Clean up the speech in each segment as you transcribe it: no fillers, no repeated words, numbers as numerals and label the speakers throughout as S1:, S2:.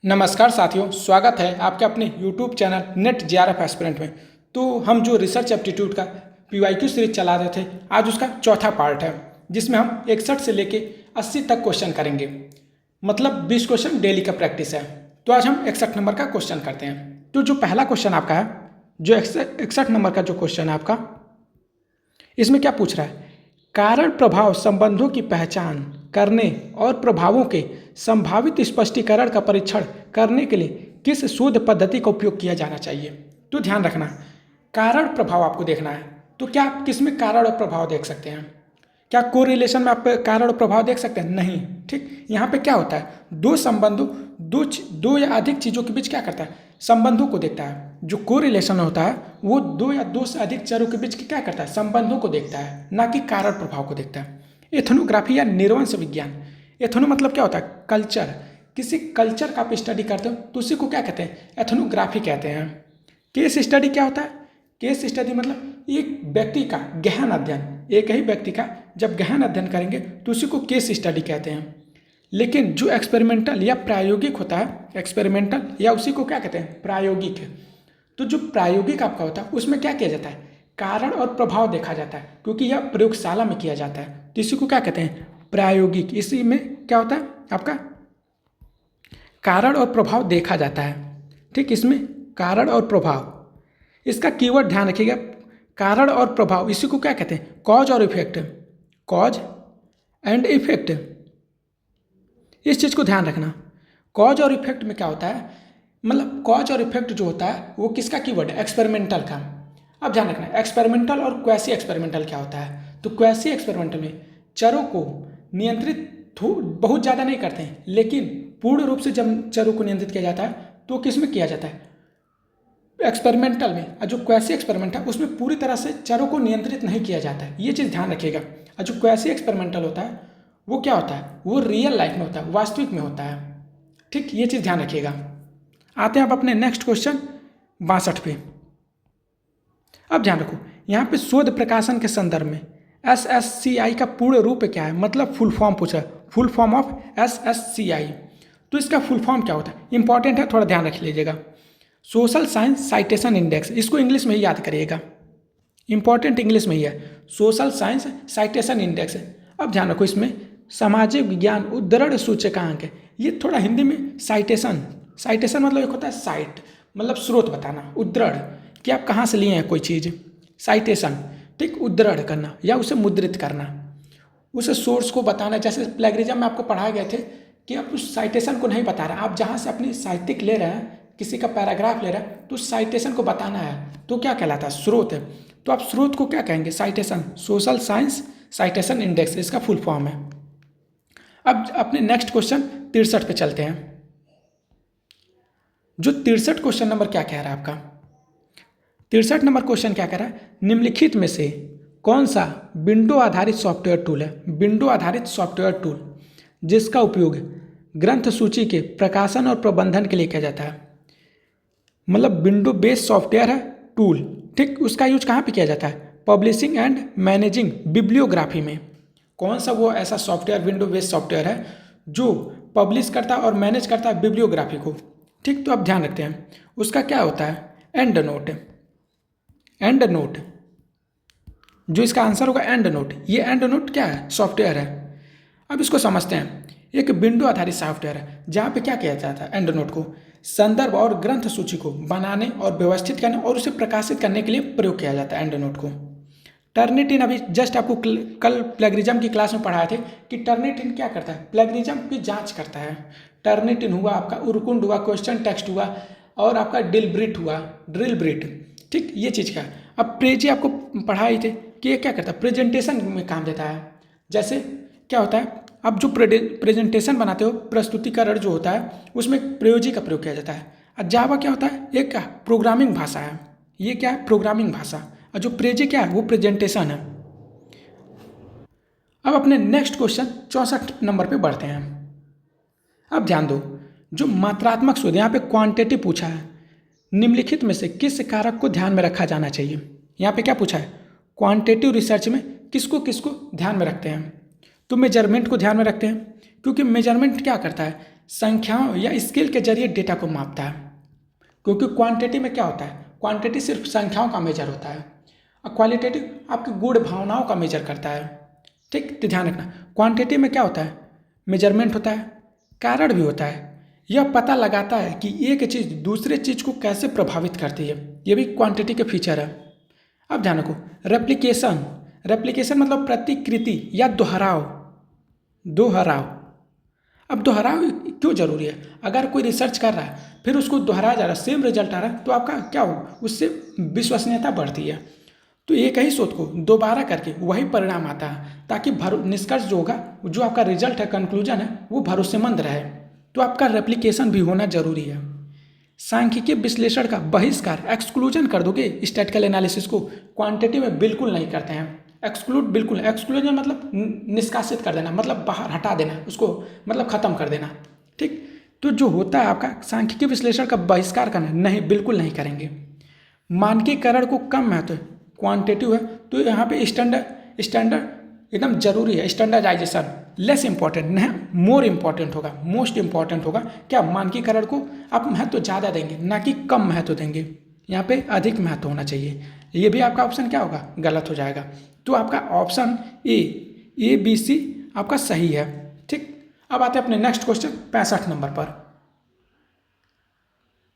S1: नमस्कार साथियों, स्वागत है आपके अपने YouTube channel net JRF aspirant में। तो हम जो रिसर्च एप्टीट्यूड का PYQ सीरीज चला रहे थे, आज उसका चौथा पार्ट है, जिसमें हम 61 से लेके 80 तक क्वेश्चन करेंगे। मतलब 20 क्वेश्चन डेली का प्रैक्टिस है। तो आज हम 61 नंबर का क्वेश्चन करते हैं। तो जो पहला क्वेश्चन आपका है, जो 61 नंबर का जो क्वेश्चन है आपका, इसमें क्या पूछ रहा है? कारण प्रभाव संबंधों की पहचान करने और प्रभावों के संभावित स्पष्टीकरण का परीक्षण करने के लिए किस शोध पद्धति का उपयोग किया जाना चाहिए? तो ध्यान रखना, कारण प्रभाव आपको देखना है। तो क्या आप किसमें कारण और प्रभाव देख सकते हैं? क्या कोरिलेशन में आप कारण और प्रभाव देख सकते हैं? नहीं। ठीक, यहाँ पे क्या होता है, दो संबंधों दो या अधिक चीज़ों के बीच क्या करता है, संबंधों को देखता है। जो कोरिलेशन होता है वो दो या दो से अधिक चरों के बीच क्या करता है, संबंधों को देखता है, ना कि कारण प्रभाव को देखता है। एथनोग्राफी या निर्वंश विज्ञान, एथनो मतलब क्या होता है, कल्चर। किसी कल्चर का आप स्टडी करते हो तो उसी को क्या कहते हैं, एथनोग्राफी कहते हैं। केस स्टडी क्या होता है? केस स्टडी मतलब एक व्यक्ति का गहन अध्ययन, एक ही व्यक्ति का जब गहन अध्ययन करेंगे तो उसी को केस स्टडी कहते हैं। लेकिन जो एक्सपेरिमेंटल या प्रायोगिक होता है, एक्सपेरिमेंटल या उसी को क्या कहते हैं, प्रायोगिक। तो जो प्रायोगिक आपका होता है उसमें क्या किया जाता है, कारण और प्रभाव देखा जाता है, क्योंकि यह प्रयोगशाला में किया जाता है। तो इसी को क्या कहते हैं, प्रायोगिक। इसी में क्या होता है आपका, कारण और प्रभाव देखा जाता है। ठीक, इसमें कारण और प्रभाव, इसका कीवर्ड ध्यान रखिएगा, कारण और प्रभाव। इसी को क्या कहते हैं, कॉज और इफेक्ट, कॉज एंड इफेक्ट। इस चीज़ को ध्यान रखना। कॉज और इफेक्ट में क्या होता है, मतलब कॉज और इफेक्ट जो होता है वो किसका कीवर्ड है, एक्सपेरिमेंटल का। अब ध्यान रखना, एक्सपेरिमेंटल और क्वैसी एक्सपेरिमेंटल क्या होता है। तो क्वैसी एक्सपेरिमेंटल में चरों को नियंत्रित बहुत ज़्यादा नहीं करते हैं, लेकिन पूर्ण रूप से जब चरों को नियंत्रित किया जाता है तो किस में किया जाता है, एक्सपेरिमेंटल में। और जो क्वैसी एक्सपेरिमेंट है उसमें पूरी तरह से चरों को नियंत्रित नहीं किया जाता है, ये चीज़ ध्यान रखिएगा। और जो क्वैसी एक्सपेरिमेंटल होता है वो क्या होता है, वो रियल लाइफ में होता है, वास्तविक में होता है। ठीक, ये चीज़ ध्यान रखिएगा। आते हैं आप अपने नेक्स्ट क्वेश्चन 62 पे। अब ध्यान रखो, यहाँ पे शोध प्रकाशन के संदर्भ में SSCI का पूर्ण रूप क्या है, मतलब फुल फॉर्म पूछा है, फुल फॉर्म ऑफ SSCI। तो इसका फुल फॉर्म क्या होता है, इंपॉर्टेंट है, थोड़ा ध्यान रख लीजिएगा। सोशल साइंस साइटेशन इंडेक्स, इसको इंग्लिश में ही याद करिएगा, इंपॉर्टेंट इंग्लिश में ही है, सोशल साइंस साइटेशन इंडेक्स। अब ध्यान रखो, इसमें सामाजिक विज्ञान उद्धरण सूचकांक है। ये थोड़ा हिंदी में साइटेशन, साइटेशन मतलब एक होता है साइट, मतलब स्रोत बताना, उद्धरण कि आप कहाँ से लिए हैं कोई चीज़, साइटेशन। ठीक, उद्धरण करना या उसे मुद्रित करना, उस सोर्स को बताना। जैसे प्लेगरिज्म में आपको पढ़ाए गए थे कि आप उस साइटेशन को नहीं बता रहे, आप जहाँ से अपनी साहित्यिक ले रहे हैं, किसी का पैराग्राफ ले रहे हैं, तो उस साइटेशन को बताना है, तो क्या कहलाता है, स्रोत है। तो आप स्रोत को क्या कहेंगे, citation, social science citation index, इसका फुल फॉर्म है। अब अपने नेक्स्ट क्वेश्चन 63 पे चलते हैं। जो 63 क्वेश्चन नंबर क्या कह रहा है आपका, 63 नंबर क्वेश्चन क्या कह रहा है, निम्नलिखित में से कौन सा विंडो आधारित सॉफ्टवेयर टूल है, विंडो आधारित सॉफ्टवेयर टूल जिसका उपयोग ग्रंथ सूची के प्रकाशन और प्रबंधन के लिए किया जाता है। मतलब विंडो बेस्ड सॉफ्टवेयर है टूल। ठीक, उसका यूज कहाँ पे किया जाता है, पब्लिशिंग एंड मैनेजिंग बिब्लियोग्राफी में। कौन सा वो ऐसा सॉफ्टवेयर विंडो बेस्ड सॉफ्टवेयर है जो पब्लिश करता है और मैनेज करता है बिब्लियोग्राफी को। ठीक, तो अब ध्यान रखते हैं, उसका क्या होता है, एंड नोट, एंड नोट, जो इसका आंसर होगा एंड नोट। ये एंड नोट क्या है, सॉफ्टवेयर है। अब इसको समझते हैं, एक विंडो आधारित सॉफ्टवेयर है जहाँ पे क्या किया जाता है, एंड नोट को संदर्भ और ग्रंथ सूची को बनाने और व्यवस्थित करने और उसे प्रकाशित करने के लिए प्रयोग किया जाता है, एंड नोट को। टर्निटिन, अभी जस्ट आपको कल प्लेगरिज्म की क्लास में पढ़ाए थे कि टर्निटिन क्या करता है, प्लेगरिज्म की जांच करता है। टर्निटिन हुआ आपका, उरकुंड हुआ, क्वेश्चन टेक्स्ट हुआ, और आपका डिलब्रिट हुआ, ड्रिल ब्रिट। ठीक, ये चीज़ का। अब प्रेजी आपको पढ़ाए थे कि ये क्या करता है, प्रेजेंटेशन में काम देता है। जैसे क्या होता है, अब जो प्रेजेंटेशन बनाते हो, प्रस्तुतिकरण जो होता है, उसमें प्रयोजी का प्रयोग किया जाता है। और जावा क्या होता है, एक क्या प्रोग्रामिंग भाषा है, ये क्या है, प्रोग्रामिंग भाषा। और जो प्रेजी क्या है, वो प्रेजेंटेशन है। अब अपने नेक्स्ट क्वेश्चन 64 नंबर पे बढ़ते हैं। अब ध्यान दो, जो मात्रात्मक शोध, यहाँ पे क्वांटिटी पूछा है, निम्नलिखित में से किस कारक को ध्यान में रखा जाना चाहिए। यहाँ पे क्या पूछा है, क्वांटिटेटिव रिसर्च में किसको किसको ध्यान में रखते हैं। तो मेजरमेंट को ध्यान में रखते हैं, क्योंकि मेजरमेंट क्या करता है, संख्याओं या स्केल के जरिए डेटा को मापता है। क्योंकि क्वांटिटी में क्या होता है, क्वांटिटी सिर्फ संख्याओं का मेजर होता है और क्वालिटेटिव आपकी गुण भावनाओं का मेजर करता है। ठीक, तो ध्यान रखना, क्वांटिटी में क्या होता है, मेजरमेंट होता है, कारण भी होता है, यह पता लगाता है कि एक चीज़ दूसरे चीज़ को कैसे प्रभावित करती है, ये भी क्वांटिटी के फीचर है। अब ध्यान रखो, रेप्लिकेशन, रेप्लिकेशन मतलब प्रतिकृति या दोहराव, दोहराव। अब दोहराव क्यों जरूरी है, अगर कोई रिसर्च कर रहा है फिर उसको दोहराया जा रहा है, सेम रिजल्ट आ रहा है, तो आपका क्या हो, उससे विश्वसनीयता बढ़ती है। तो एक ही शोध को दोबारा करके वही परिणाम आता है, ताकि निष्कर्ष जो होगा, जो आपका रिजल्ट है, कंक्लूजन है, वो भरोसेमंद रहे। तो आपका रेप्लिकेशन भी होना जरूरी है। सांख्यिकीय विश्लेषण का बहिष्कार, एक्सक्लूजन कर दोगे स्टैटिस्टिकल एनालिसिस को, क्वांटिटी में बिल्कुल नहीं करते हैं। एक्सक्लूड, बिल्कुल, एक्सक्लूजन मतलब निष्कासित कर देना, मतलब बाहर हटा देना उसको, मतलब खत्म कर देना। ठीक, तो जो होता है आपका सांख्यिकीय विश्लेषण का बहिष्कार करना, नहीं, बिल्कुल नहीं करेंगे। मानकीकरण को कम महत्व, क्वांटिटिव है तो यहाँ पे स्टैंडर्ड एकदम जरूरी है। स्टैंडर्डाइजेशन लेस इंपॉर्टेंट नहीं, मोर इंपॉर्टेंट होगा, मोस्ट इंपॉर्टेंट होगा। क्या, मानकीकरण को आप महत्व ज़्यादा देंगे, ना कि कम महत्व देंगे, यहाँ पे अधिक महत्व होना चाहिए। ये भी आपका ऑप्शन क्या होगा, गलत हो जाएगा। तो आपका ऑप्शन ए बी सी आपका सही है। ठीक, अब आते हैं अपने नेक्स्ट क्वेश्चन 65 नंबर पर।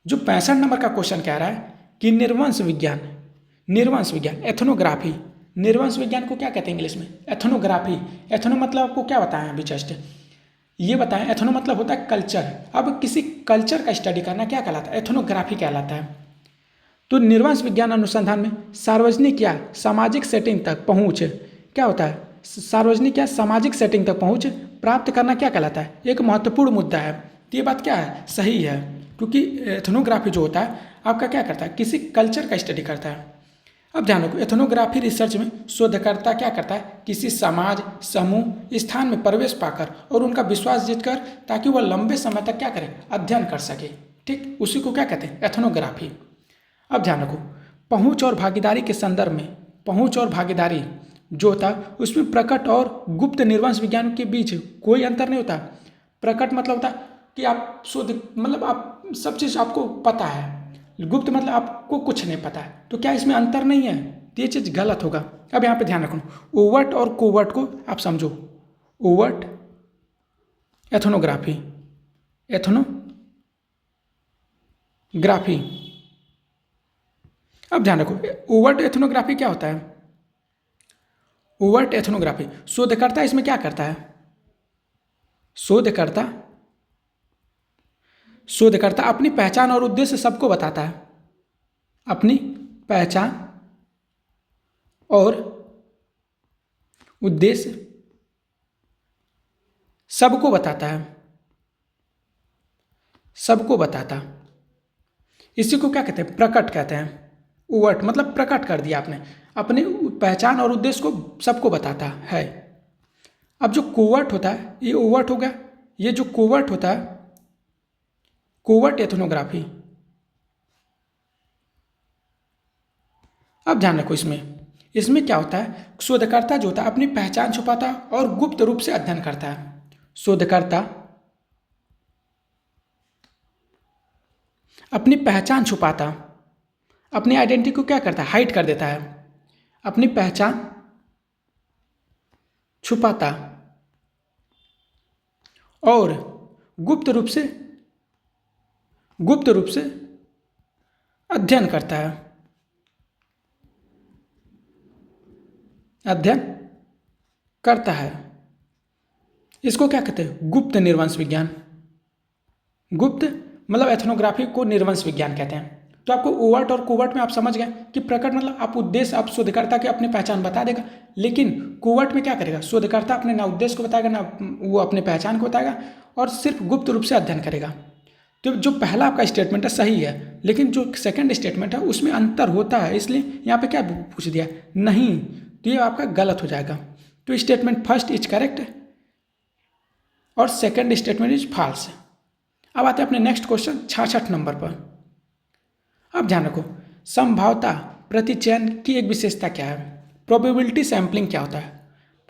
S1: जो 65 नंबर का क्वेश्चन कह रहा है कि निर्वंश विज्ञान, निर्वंश विज्ञान, एथनोग्राफी, निर्वंश विज्ञान को क्या कहते हैं इंग्लिश में, एथनोग्राफी। एथनो मतलब आपको क्या बताएं अभी जस्ट, ये बताएं, एथनो मतलब होता है कल्चर। अब किसी कल्चर का स्टडी करना क्या कहलाता है, एथनोग्राफी कहलाता है। तो निर्वंश विज्ञान अनुसंधान में सार्वजनिक या सामाजिक सेटिंग तक पहुंच क्या होता है, सार्वजनिक या सामाजिक सेटिंग तक पहुंच प्राप्त करना क्या कहलाता है, एक महत्वपूर्ण मुद्दा है। तो ये बात क्या है, सही है, क्योंकि एथनोग्राफी जो होता है आपका क्या करता है, किसी कल्चर का स्टडी करता है। अब ध्यान रखो, एथनोग्राफी रिसर्च में शोधकर्ता क्या करता है, किसी समाज, समूह, स्थान में प्रवेश पाकर और उनका विश्वास जीतकर, ताकि वह लंबे समय तक क्या करे, अध्ययन कर सके। ठीक, उसी को क्या कहते हैं, एथनोग्राफी। अब ध्यान रखो, पहुंच और भागीदारी के संदर्भ में, पहुंच और भागीदारी जो होता है उसमें प्रकट और गुप्त निर्वंश विज्ञान के बीच कोई अंतर नहीं होता। प्रकट मतलब होता है कि आप शोध, मतलब आप सब चीज़ आपको पता है, गुप्त मतलब आपको कुछ नहीं पता है। तो क्या इसमें अंतर नहीं है, तो ये चीज़ गलत होगा। अब यहाँ पे ध्यान रखो, ओवर्ट और कोवर्ट को आप समझो, ओवर्ट एथनोग्राफी, एथनोग्राफी। अब ध्यान रखो, ओवर्ट एथनोग्राफी क्या होता है, ओवर्ट एथनोग्राफी शोधकर्ता इसमें क्या करता है, शोधकर्ता अपनी पहचान और उद्देश्य सबको बताता है, अपनी पहचान और उद्देश्य सबको बताता है, सबको बताता। इसी को क्या कहते हैं, प्रकट कहते हैं। ओवर्ट मतलब प्रकट कर दिया आपने, अपनी पहचान और उद्देश्य को सबको बताता है। अब जो कोवर्ट होता है, ये ओवर्ट हो गया, ये जो कोवर्ट होता है, कोवर्ट एथनोग्राफी। अब ध्यान रखो, इसमें क्या होता है, शोधकर्ता जो होता है अपनी पहचान छुपाता है और गुप्त रूप से अध्ययन करता है। शोधकर्ता अपनी पहचान छुपाता, अपनी आइडेंटिटी को क्या करता है, हाइड कर देता है, अपनी पहचान छुपाता और गुप्त रूप से अध्ययन करता है, अध्ययन करता है। इसको क्या कहते हैं, गुप्त निर्वंश विज्ञान। गुप्त मतलब एथनोग्राफी को निर्वंश विज्ञान कहते हैं। तो आपको ओवर्ट और कोवर्ट में आप समझ गए कि प्रकट मतलब आप उद्देश्य, आप शोधकर्ता की अपनी पहचान बता देगा, लेकिन कोवर्ट में क्या करेगा, शोधकर्ता अपने ना उद्देश्य को बताएगा, ना वो अपने पहचान को बताएगा, और सिर्फ गुप्त रूप से अध्ययन करेगा। तो जो पहला आपका स्टेटमेंट है सही है, लेकिन जो सेकंड स्टेटमेंट है उसमें अंतर होता है, इसलिए यहाँ पे क्या पूछ दिया, नहीं, तो ये आपका गलत हो जाएगा। तो स्टेटमेंट फर्स्ट इज करेक्ट और सेकंड स्टेटमेंट इज फॉल्स। अब आते हैं अपने नेक्स्ट क्वेश्चन 66 नंबर पर। अब ध्यान रखो, संभाव्यता प्रतिचयन की एक विशेषता क्या है, प्रोबेबिलिटी सैंपलिंग क्या होता है।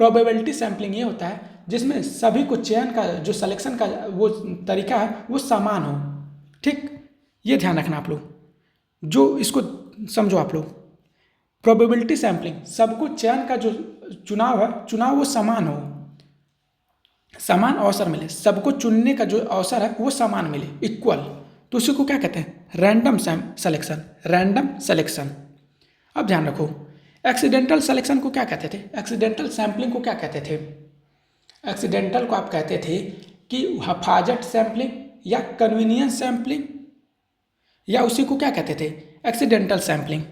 S1: प्रोबेबिलिटी सैंपलिंग ये होता है जिसमें सभी को चयन का जो सिलेक्शन का वो तरीका है वो समान हो। ठीक, ये ध्यान रखना आप लोग, जो इसको समझो आप लोग। प्रोबेबिलिटी सैम्पलिंग, सबको चयन का जो चुनाव है, चुनाव वो समान हो, समान अवसर मिले, सबको चुनने का जो अवसर है वो समान मिले, इक्वल। तो उसी को क्या कहते हैं? Random selection, random selection. अब ध्यान रखो, एक्सीडेंटल सेलेक्शन को क्या कहते थे? एक्सीडेंटल सैम्पलिंग को क्या कहते थे? एक्सीडेंटल को आप कहते थे कि हफाजत सैम्पलिंग या कन्वीनियंस सैम्पलिंग, या उसी को क्या कहते थे? Accidental sampling.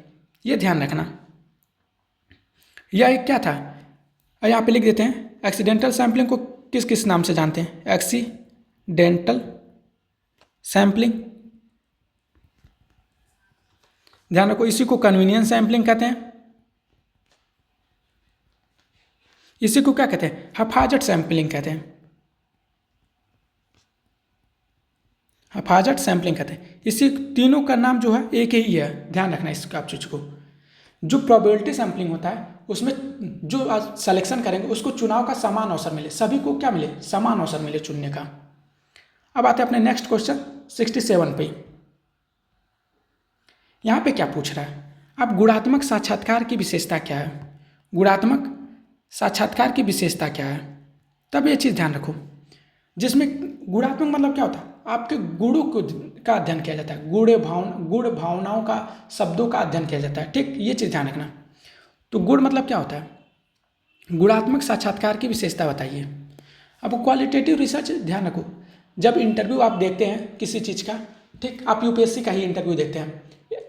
S1: ये ध्यान रखना। यह एक क्या था, यहाँ पे लिख देते हैं। एक्सीडेंटल सैम्पलिंग को किस किस नाम से जानते हैं? एक्सीडेंटल सैम्पलिंग, ध्यान रखो। इसी को कन्वीनियंस सैम्पलिंग कहते हैं। इसी को क्या कहते हैं? हफाजत सैम्पलिंग कहते हैं, हफाजत सैम्पलिंग कहते हैं। इसी तीनों का नाम जो है एक ही है, ध्यान रखना इसका आप चीज को। जो प्रोबेबिलिटी सैम्पलिंग होता है उसमें जो सिलेक्शन करेंगे उसको चुनाव का समान अवसर मिले, सभी को क्या मिले? समान अवसर मिले चुनने का। अब आते हैं अपने नेक्स्ट क्वेश्चन 67 पे। यहाँ पे क्या पूछ रहा है? अब गुणात्मक साक्षात्कार की विशेषता क्या है? गुणात्मक साक्षात्कार की विशेषता क्या है? तब ये चीज़ ध्यान रखो, जिसमें गुणात्मक मतलब क्या होता है? आपके गुणों को का अध्ययन किया जाता है, गुण भावनाओं का, शब्दों का अध्ययन किया जाता है। ठीक, ये चीज़ ध्यान रखना। तो गुण मतलब क्या होता है? गुणात्मक साक्षात्कार की विशेषता बताइए। अब क्वालिटेटिव रिसर्च ध्यान रखो, जब इंटरव्यू आप देखते हैं किसी चीज़ का, ठीक, आप यूपीएससी का ही इंटरव्यू देखते हैं,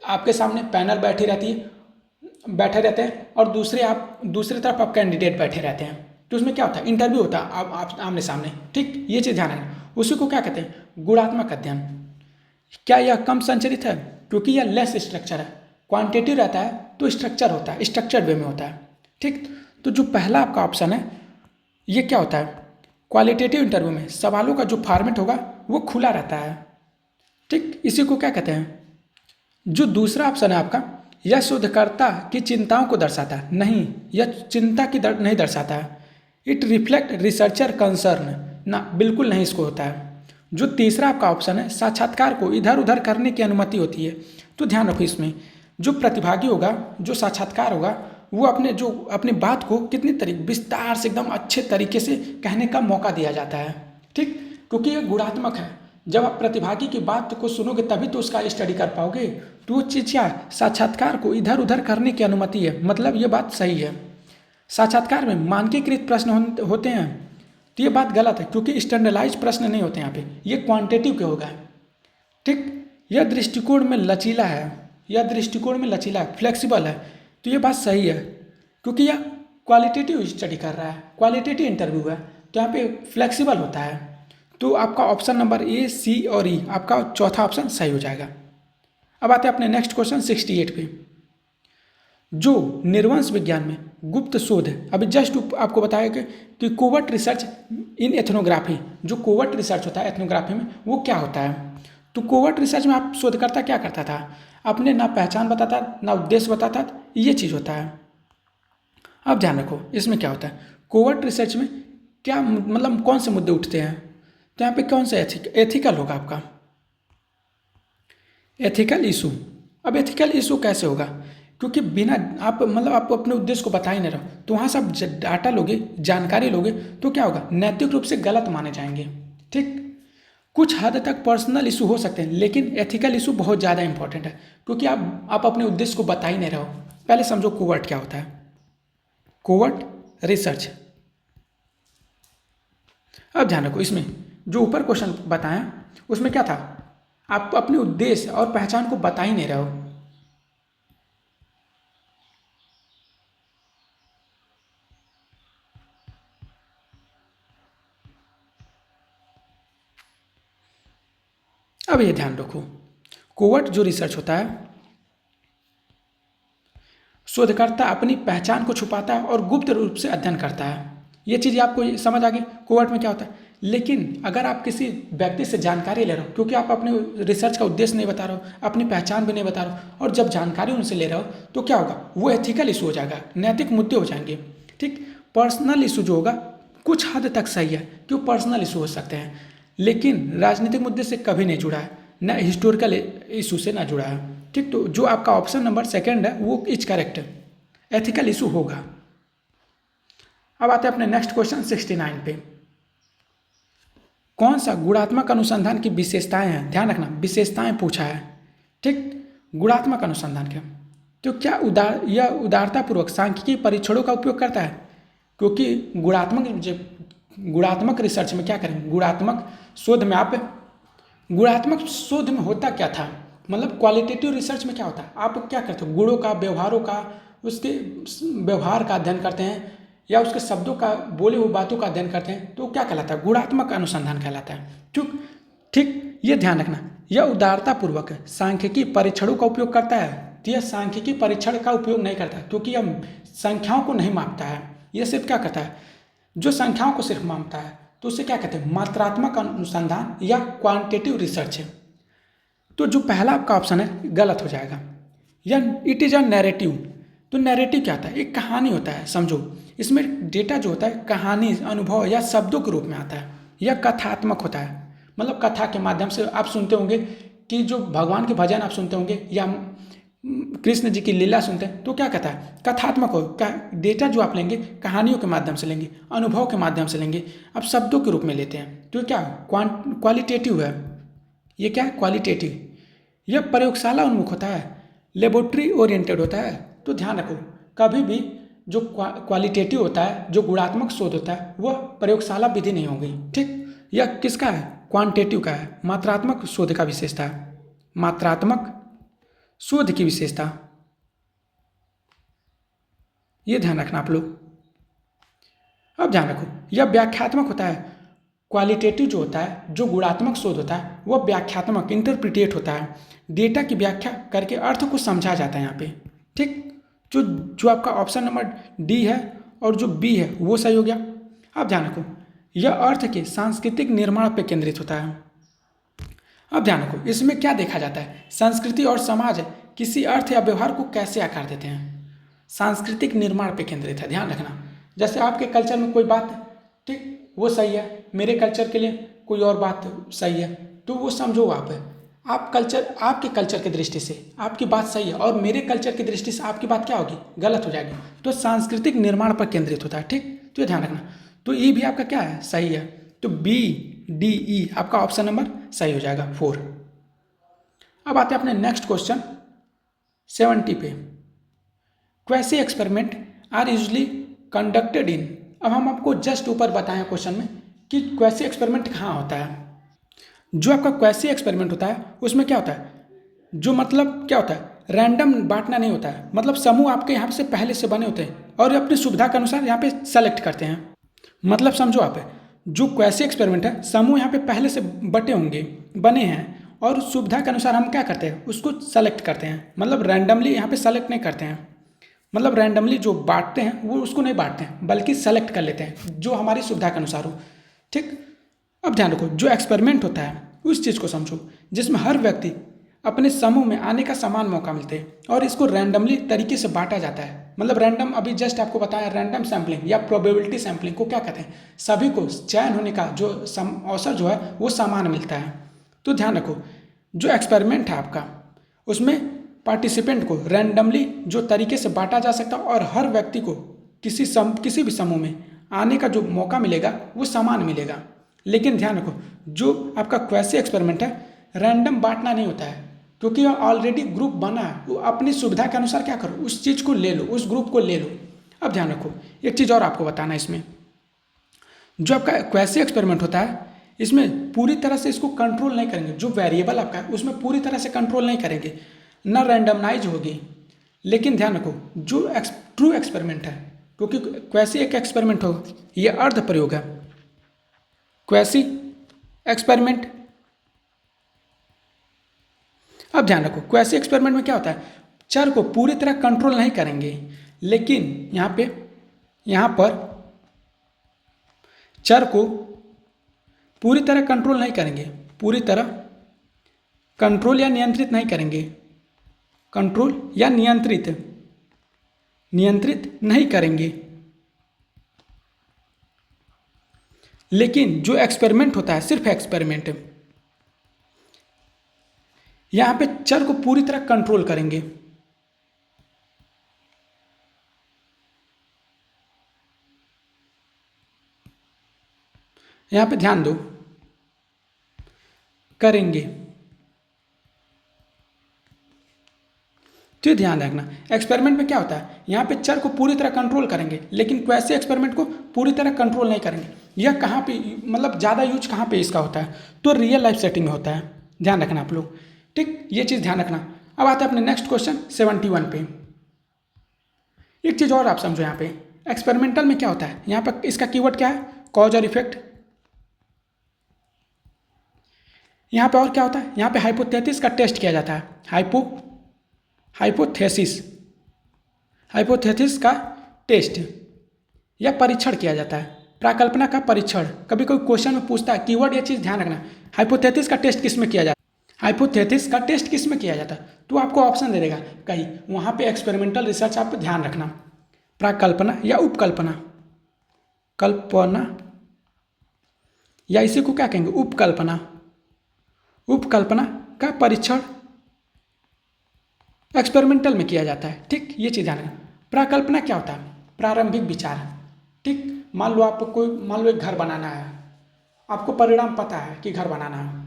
S1: आपके सामने पैनल बैठे रहते हैं और दूसरी तरफ आप कैंडिडेट बैठे रहते हैं। तो उसमें क्या होता है? इंटरव्यू होता है, आप आमने सामने। ठीक, ये चीज़ ध्यान रखना। उसी को क्या कहते हैं? गुणात्मक अध्ययन। क्या यह कम संरचित है? क्योंकि यह लेस स्ट्रक्चर है। क्वांटिटेटिव रहता है तो स्ट्रक्चर होता है, स्ट्रक्चर्ड वे में होता है। ठीक, तो जो पहला आपका ऑप्शन है ये क्या होता है? क्वालिटेटिव इंटरव्यू में सवालों का जो फॉर्मेट होगा वो खुला रहता है। ठीक, इसी को क्या कहते हैं? जो दूसरा ऑप्शन है आपका, यह शोधकर्ता की चिंताओं को दर्शाता है, नहीं, यह चिंता की नहीं दर्शाता है। इट रिफ्लेक्ट रिसर्चर कंसर्न, ना, बिल्कुल नहीं इसको होता है। जो तीसरा आपका ऑप्शन है, साक्षात्कार को इधर उधर करने की अनुमति होती है। तो ध्यान रखो, इसमें जो प्रतिभागी होगा, जो साक्षात्कार होगा, वो अपने बात को कितनी विस्तार से एकदम अच्छे तरीके से कहने का मौका दिया जाता है। ठीक, क्योंकि ये गुणात्मक है। जब आप प्रतिभागी की बात को सुनोगे तभी तो उसका स्टडी कर पाओगे। तो वो चीज़ क्या है? साक्षात्कार को इधर उधर करने की अनुमति है, मतलब ये बात सही है। साक्षात्कार में मानकीकृत प्रश्न होते हैं, तो ये बात गलत है, क्योंकि स्टैंडर्डाइज प्रश्न नहीं होते यहाँ पे, ये क्वांटिटेटिव के होगा। ठीक, यह दृष्टिकोण में लचीला है, फ्लेक्सिबल है, तो ये बात सही है, क्योंकि यह क्वालिटेटिव स्टडी कर रहा है, क्वालिटेटिव इंटरव्यू है, तो यहाँ पे फ्लेक्सिबल होता है। तो आपका ऑप्शन नंबर ए, सी और ई, आपका चौथा ऑप्शन सही हो जाएगा। अब आते हैं अपने नेक्स्ट क्वेश्चन 68 पे। जो निर्वंश विज्ञान में गुप्त शोध है, अभी जस्ट आपको बताया कि कोवर्ट रिसर्च इन एथनोग्राफी, जो कोवर्ट रिसर्च होता है एथनोग्राफी में, वो क्या होता है? तो कोवर्ट रिसर्च में आप शोधकर्ता क्या करता था? अपने ना पहचान बताता, ना उद्देश्य बताता, ये चीज़ होता है। अब ध्यान रखो, इसमें क्या होता है? कोवर्ट रिसर्च में क्या मतलब कौन से मुद्दे उठते हैं? तो यहाँ पे कौन सा एथिकल होगा आपका, एथिकल इशू। अब एथिकल इशू कैसे होगा? क्योंकि बिना आप अपने उद्देश्य को बता ही नहीं रहो, तो वहाँ से आप डाटा लोगे, जानकारी लोगे, तो क्या होगा? नैतिक रूप से गलत माने जाएंगे। ठीक, कुछ हद तक पर्सनल इशू हो सकते हैं, लेकिन एथिकल इशू बहुत ज़्यादा इंपॉर्टेंट है, क्योंकि आप अपने उद्देश्य को बता ही नहीं रहो। पहले समझो कोवर्ट क्या होता है। कोवर्ट रिसर्च, अब ध्यान रखो, इसमें जो ऊपर क्वेश्चन बताया उसमें क्या था? आप अपने उद्देश्य और पहचान को बता ही नहीं रहे हो। अब ये ध्यान रखो, कोवर्ट जो रिसर्च होता है, शोधकर्ता अपनी पहचान को छुपाता है और गुप्त रूप से अध्ययन करता है। ये चीज़ आपको समझ आ गई कोवर्ट में क्या होता है। लेकिन अगर आप किसी व्यक्ति से जानकारी ले रहे हो, क्योंकि आप अपने रिसर्च का उद्देश्य नहीं बता रहे हो, अपनी पहचान भी नहीं बता रहे हो, और जब जानकारी उनसे ले रहे हो, तो क्या होगा? वो एथिकल इशू हो जाएगा, नैतिक मुद्दे हो जाएंगे। ठीक, पर्सनल इशू जो होगा कुछ हद तक सही है कि वो पर्सनल इशू हो सकते हैं, लेकिन राजनीतिक मुद्दे से कभी नहीं जुड़ा है, न हिस्टोरिकल इशू से ना जुड़ा है। ठीक, तो जो आपका ऑप्शन नंबर सेकंड है वो इज करेक्ट, एथिकल इशू होगा। अब आते हैं अपने नेक्स्ट क्वेश्चन 69 पे। कौन सा गुणात्मक अनुसंधान की विशेषताएं हैं, ध्यान रखना विशेषताएं पूछा है। ठीक, गुणात्मक अनुसंधान क्या, तो क्या यह उदारतापूर्वक सांख्यिकीय परीक्षणों का उपयोग करता है, क्योंकि गुणात्मक रिसर्च में क्या करें, गुणात्मक शोध में होता क्या था, मतलब क्वालिटेटिव रिसर्च में क्या होता है, आप क्या करते हो, गुणों का, व्यवहारों का, उसके व्यवहार का अध्ययन करते हैं या उसके शब्दों का, बोले हुए बातों का अध्ययन करते हैं, तो क्या कहलाता है, गुणात्मक अनुसंधान कहलाता है। ठीक, ये ध्यान रखना, यह उदारतापूर्वक सांख्यिकीय परीक्षणों का उपयोग करता है, तो यह सांख्यिकीय परीक्षण का उपयोग नहीं करता, क्योंकि यह संख्याओं को नहीं मापता है, यह सिर्फ क्या करता है, जो संख्याओं को सिर्फ मापता है, तो उसे क्या कहते हैं, मात्रात्मक अनुसंधान या क्वांटिटेटिव रिसर्च है। तो जो पहला आपका ऑप्शन है गलत हो जाएगा। या इट इज अ नैरेटिव, तो नैरेटिव क्या होता है, एक कहानी होता है, समझो इसमें डेटा जो होता है कहानी, अनुभव या शब्दों के रूप में आता है। यह कथात्मक होता है, मतलब कथा के माध्यम से आप सुनते होंगे कि जो भगवान के भजन आप सुनते होंगे या कृष्ण जी की लीला सुनते हैं, तो क्या कहता है, कथात्मक हो, क्या डेटा जो आप लेंगे कहानियों के माध्यम से लेंगे, अनुभव के माध्यम से लेंगे, आप शब्दों के रूप में लेते हैं, तो क्या क्वालिटेटिव है, ये क्या है, क्वालिटेटिव। यह प्रयोगशाला उन्मुख होता है, लेबोरेटरी ओरिएंटेड होता है। तो ध्यान रखो, कभी भी जो क्वालिटेटिव होता है, जो गुणात्मक शोध होता है, वह प्रयोगशाला विधि नहीं होगी। ठीक, यह किसका है, क्वांटिटेटिव का है, मात्रात्मक शोध का विशेषता है, मात्रात्मक शोध की विशेषता, ये ध्यान रखना आप लोग। अब ध्यान रखो, यह व्याख्यात्मक होता है, क्वालिटेटिव जो होता है, जो गुणात्मक शोध होता है, वह व्याख्यात्मक, इंटरप्रिटेट होता है, डेटा की व्याख्या करके अर्थ को समझा जाता है यहाँ पे। ठीक, जो आपका ऑप्शन नंबर डी है और जो बी है वो सही हो गया। अब ध्यान रखो, यह अर्थ के सांस्कृतिक निर्माण पर केंद्रित होता है। अब ध्यान रखो, इसमें क्या देखा जाता है, संस्कृति और समाज किसी अर्थ या व्यवहार को कैसे आकार देते हैं, सांस्कृतिक निर्माण पे केंद्रित है। ध्यान रखना, जैसे आपके कल्चर में कोई बात, ठीक, वो सही है, मेरे कल्चर के लिए कोई और बात सही है, तो वो समझो आपके कल्चर की दृष्टि से आपकी बात सही है और मेरे कल्चर की दृष्टि से आपकी बात क्या होगी, गलत हो जाएगी। तो सांस्कृतिक निर्माण पर केंद्रित होता है। ठीक, तो ये ध्यान रखना। तो ई भी आपका क्या है, सही है, तो बी डी ई आपका ऑप्शन नंबर सही हो जाएगा 4। अब आते हैं अपने नेक्स्ट क्वेश्चन 70 पे। Quasi experiment are usually conducted in, अब हम आपको जस्ट ऊपर बताएं क्वेश्चन में कि क्वेसी एक्सपेरिमेंट कहाँ होता है। जो आपका क्वेसी एक्सपेरिमेंट होता है उसमें क्या होता है, जो मतलब क्या होता है, रैंडम बांटना नहीं होता है, मतलब समूह आपके यहाँ से पहले से बने होते हैं और अपनी सुविधा के अनुसार यहाँ पे सेलेक्ट करते हैं। मतलब समझो आप, जो क्वेसी एक्सपेरिमेंट है, समूह यहाँ पे पहले से बने हैं और सुविधा के अनुसार हम क्या करते हैं, उसको सेलेक्ट करते हैं, मतलब रैंडमली यहाँ पे सेलेक्ट नहीं करते हैं, मतलब रैंडमली जो बांटते हैं वो उसको नहीं बांटते हैं, बल्कि सेलेक्ट कर लेते हैं जो हमारी सुविधा के अनुसार हो। ठीक, अब ध्यान रखो, जो एक्सपेरिमेंट होता है उस चीज़ को समझो जिसमें हर व्यक्ति अपने समूह में आने का समान मौका मिलते हैं और इसको रैंडमली तरीके से बांटा जाता है। मतलब रैंडम, अभी जस्ट आपको बताया, रैंडम सैम्पलिंग या प्रोबेबिलिटी सैम्पलिंग को क्या कहते हैं, सभी को चयन होने का जो अवसर जो है वो समान मिलता है। तो ध्यान रखो, जो एक्सपेरिमेंट है आपका, उसमें पार्टिसिपेंट को रैंडमली जो तरीके से बांटा जा सकता है और हर व्यक्ति को किसी भी समूह में आने का जो मौका मिलेगा वो समान मिलेगा। लेकिन ध्यान रखो, जो आपका क्वेसी एक्सपेरिमेंट है, रैंडम बांटना नहीं होता है, क्योंकि ऑलरेडी ग्रुप बना है, वो अपनी सुविधा के अनुसार क्या करो, उस चीज़ को ले लो, उस ग्रुप को ले लो। अब ध्यान रखो, एक चीज़ और आपको बताना है, इसमें जो आपका क्वेसी एक्सपेरिमेंट होता है, इसमें पूरी तरह से इसको कंट्रोल नहीं करेंगे, जो वेरिएबल आपका है उसमें पूरी तरह से कंट्रोल नहीं करेंगे, ना रैंडमनाइज होगी। लेकिन ध्यान रखो, जो ट्रू एक्सपेरिमेंट है, क्योंकि क्वेसी एक एक्सपेरिमेंट हो, ये अर्ध प्रयोग है, क्वेसी एक्सपेरिमेंट। अब ध्यान रखो, क्वेसी एक्सपेरिमेंट में क्या होता है, चर को पूरी तरह कंट्रोल नहीं करेंगे, लेकिन यहाँ पर चर को पूरी तरह कंट्रोल नहीं करेंगे, पूरी तरह कंट्रोल या नियंत्रित नहीं करेंगे, कंट्रोल या नियंत्रित नहीं करेंगे। लेकिन जो एक्सपेरिमेंट होता है सिर्फ एक्सपेरिमेंट, यहाँ पे चर को पूरी तरह कंट्रोल करेंगे। यहाँ पे ध्यान दो, करेंगे, तो ध्यान रखना एक्सपेरिमेंट में क्या होता है, यहाँ पे चर को पूरी तरह कंट्रोल करेंगे, लेकिन वैसे एक्सपेरिमेंट को पूरी तरह कंट्रोल नहीं करेंगे। यह कहाँ पे मतलब ज़्यादा यूज कहाँ पे इसका होता है, तो रियल लाइफ सेटिंग में होता है, ध्यान रखना आप लोग, ठीक, ये चीज़ ध्यान रखना। अब आते हैं अपने नेक्स्ट क्वेश्चन 71 पे। एक चीज़ और आप समझो, यहाँ पे एक्सपेरिमेंटल में क्या होता है, यहाँ पर इसका कीवर्ड क्या है, कॉज और इफेक्ट। यहाँ पे और क्या होता है, यहाँ पे हाइपोथेसिस का टेस्ट किया जाता है, हाइपोथेसिस का टेस्ट या परीक्षण किया जाता है, प्राकल्पना का परीक्षण। कभी कोई क्वेश्चन में पूछता है, कीवर्ड ये चीज़ ध्यान रखना, हाइपोथेसिस का टेस्ट किस में किया जाता है, हाइपोथेसिस का टेस्ट किस में किया जाता है, तो आपको ऑप्शन दे देगा कहीं, वहाँ पे एक्सपेरिमेंटल रिसर्च आप ध्यान रखना, प्राकल्पना या उपकल्पना, कल्पना या इसी को क्या कहेंगे, उपकल्पना, उपकल्पना का परीक्षण एक्सपेरिमेंटल में किया जाता है, ठीक, ये चीज़ ध्यान रखना। प्राकल्पना क्या होता है, प्रारंभिक विचार, ठीक, मान लो एक घर बनाना है, आपको परिणाम पता है कि घर बनाना है,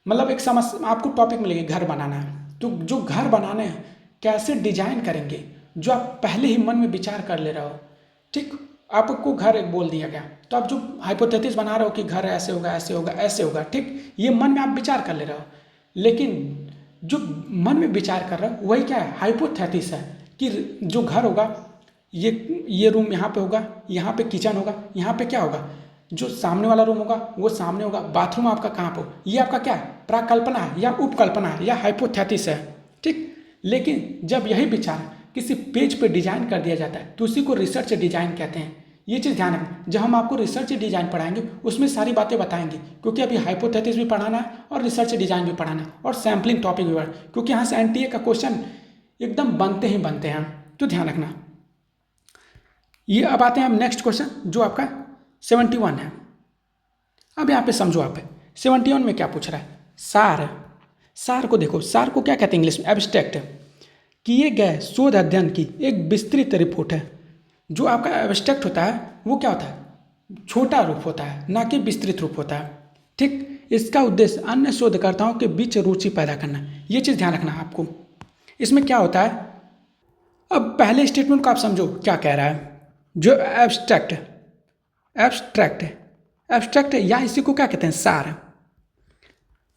S1: मतलब एक समस्या आपको टॉपिक मिलेगी घर बनाना है, तो जो घर बनाने हैं कैसे डिजाइन करेंगे, जो आप पहले ही मन में विचार कर ले रहे हो, ठीक, आपको घर एक बोल दिया गया, तो आप जो हाइपोथेसिस बना रहे हो कि घर ऐसे होगा ऐसे होगा ऐसे होगा, ठीक, ये मन में आप विचार कर ले रहे हो, लेकिन जो मन में विचार कर रहे हो वही क्या है, हाइपोथेसिस है, कि जो घर होगा ये रूम यहाँ पे होगा, यहाँ पे किचन होगा, यहाँ पे क्या होगा, जो सामने वाला रूम होगा वो सामने होगा, बाथरूम आपका कहाँ पे हो, ये आपका क्या है, प्राकल्पना है या उपकल्पना है या हाइपोथेसिस है, ठीक। लेकिन जब यही विचार किसी पेज पे डिजाइन कर दिया जाता है तो उसी को रिसर्च डिजाइन कहते हैं, ये चीज़ ध्यान रखना। जब हम आपको रिसर्च डिजाइन पढ़ाएंगे उसमें सारी बातें बताएंगे, क्योंकि अभी हाइपोथेसिस भी पढ़ाना है और रिसर्च डिजाइन भी पढ़ाना है और सैम्पलिंग टॉपिक भी पढ़ाना, क्योंकि यहाँ से एनटीए का क्वेश्चन एकदम बनते ही बनते हैं, तो ध्यान रखना। ये अब आते हैं हम नेक्स्ट क्वेश्चन जो आपका 71 है। अब यहाँ पे समझो, आप 71 में क्या पूछ रहा है, सार को देखो, सार को क्या कहते हैं इंग्लिश में, एब्स्ट्रैक्ट, किए गए शोध अध्ययन की एक विस्तृत रिपोर्ट है। जो आपका एब्स्ट्रैक्ट होता है वो क्या होता है, छोटा रूप होता है, ना कि विस्तृत रूप होता है, ठीक। इसका उद्देश्य अन्य शोधकर्ताओं के बीच रुचि पैदा करना, ये चीज़ ध्यान रखना आपको। इसमें क्या होता है, अब पहले स्टेटमेंट को आप समझो क्या कह रहा है, जो एब्स्ट्रैक्ट या इसी को क्या कहते हैं, सार।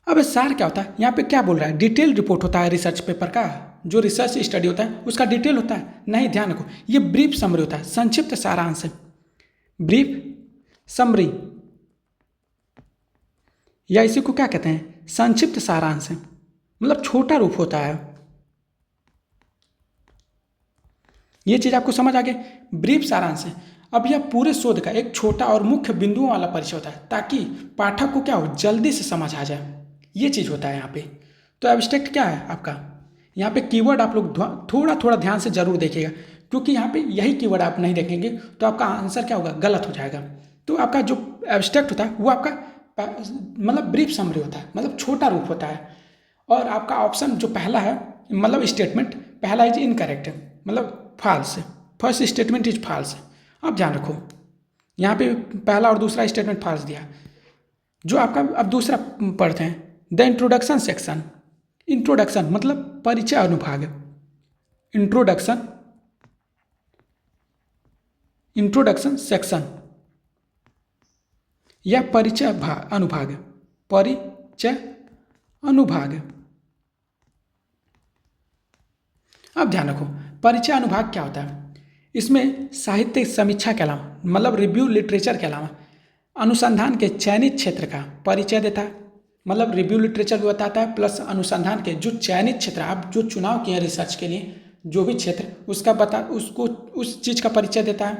S1: अब सार क्या होता है, यहाँ पे क्या बोल रहा है, डिटेल रिपोर्ट होता है रिसर्च पेपर का, जो रिसर्च स्टडी होता है उसका डिटेल होता है, नहीं, ध्यान रखो, ये ब्रीफ समरी होता है, संक्षिप्त सारांश, ब्रीफ समरी या इसी को क्या कहते हैं, संक्षिप्त सारांश, मतलब छोटा रूप होता है। ये चीज़ आपको समझ आ गई, ब्रीफ सारांश है। अब यह पूरे शोध का एक छोटा और मुख्य बिंदुओं वाला परिचय होता है, ताकि पाठक को क्या हो, जल्दी से समझ आ जाए, ये चीज़ होता है यहाँ पे। तो एब्स्ट्रैक्ट क्या है आपका, यहाँ पे कीवर्ड आप लोग थोड़ा थोड़ा ध्यान से जरूर देखिएगा, क्योंकि यहाँ पे यही कीवर्ड आप नहीं देखेंगे तो आपका आंसर क्या होगा, गलत हो जाएगा। तो आपका जो एब्स्ट्रैक्ट होता है वो आपका मतलब ब्रीफ समरी होता है, मतलब छोटा रूप होता है। और आपका ऑप्शन जो पहला है, मतलब स्टेटमेंट पहला इज इनकरेक्ट, मतलब false, first statement is false. अब ध्यान रखो, यहाँ पे पहला और दूसरा स्टेटमेंट फॉल्स दिया। जो आपका अब दूसरा पढ़ते हैं, द इंट्रोडक्शन सेक्शन, इंट्रोडक्शन मतलब परिचय अनुभाग, इंट्रोडक्शन सेक्शन या परिचय अनुभाग, परिचय अनुभाग। अब ध्यान रखो, परिचय अनुभाग क्या होता है, इसमें साहित्य समीक्षा के अलावा, मतलब रिव्यू लिटरेचर के अलावा अनुसंधान के चयनित क्षेत्र का परिचय देता है, मतलब रिव्यू लिटरेचर भी बताता है, प्लस अनुसंधान के जो चयनित क्षेत्र आप जो चुनाव किए रिसर्च के लिए, जो भी क्षेत्र उसका उसको उस चीज़ का परिचय देता है।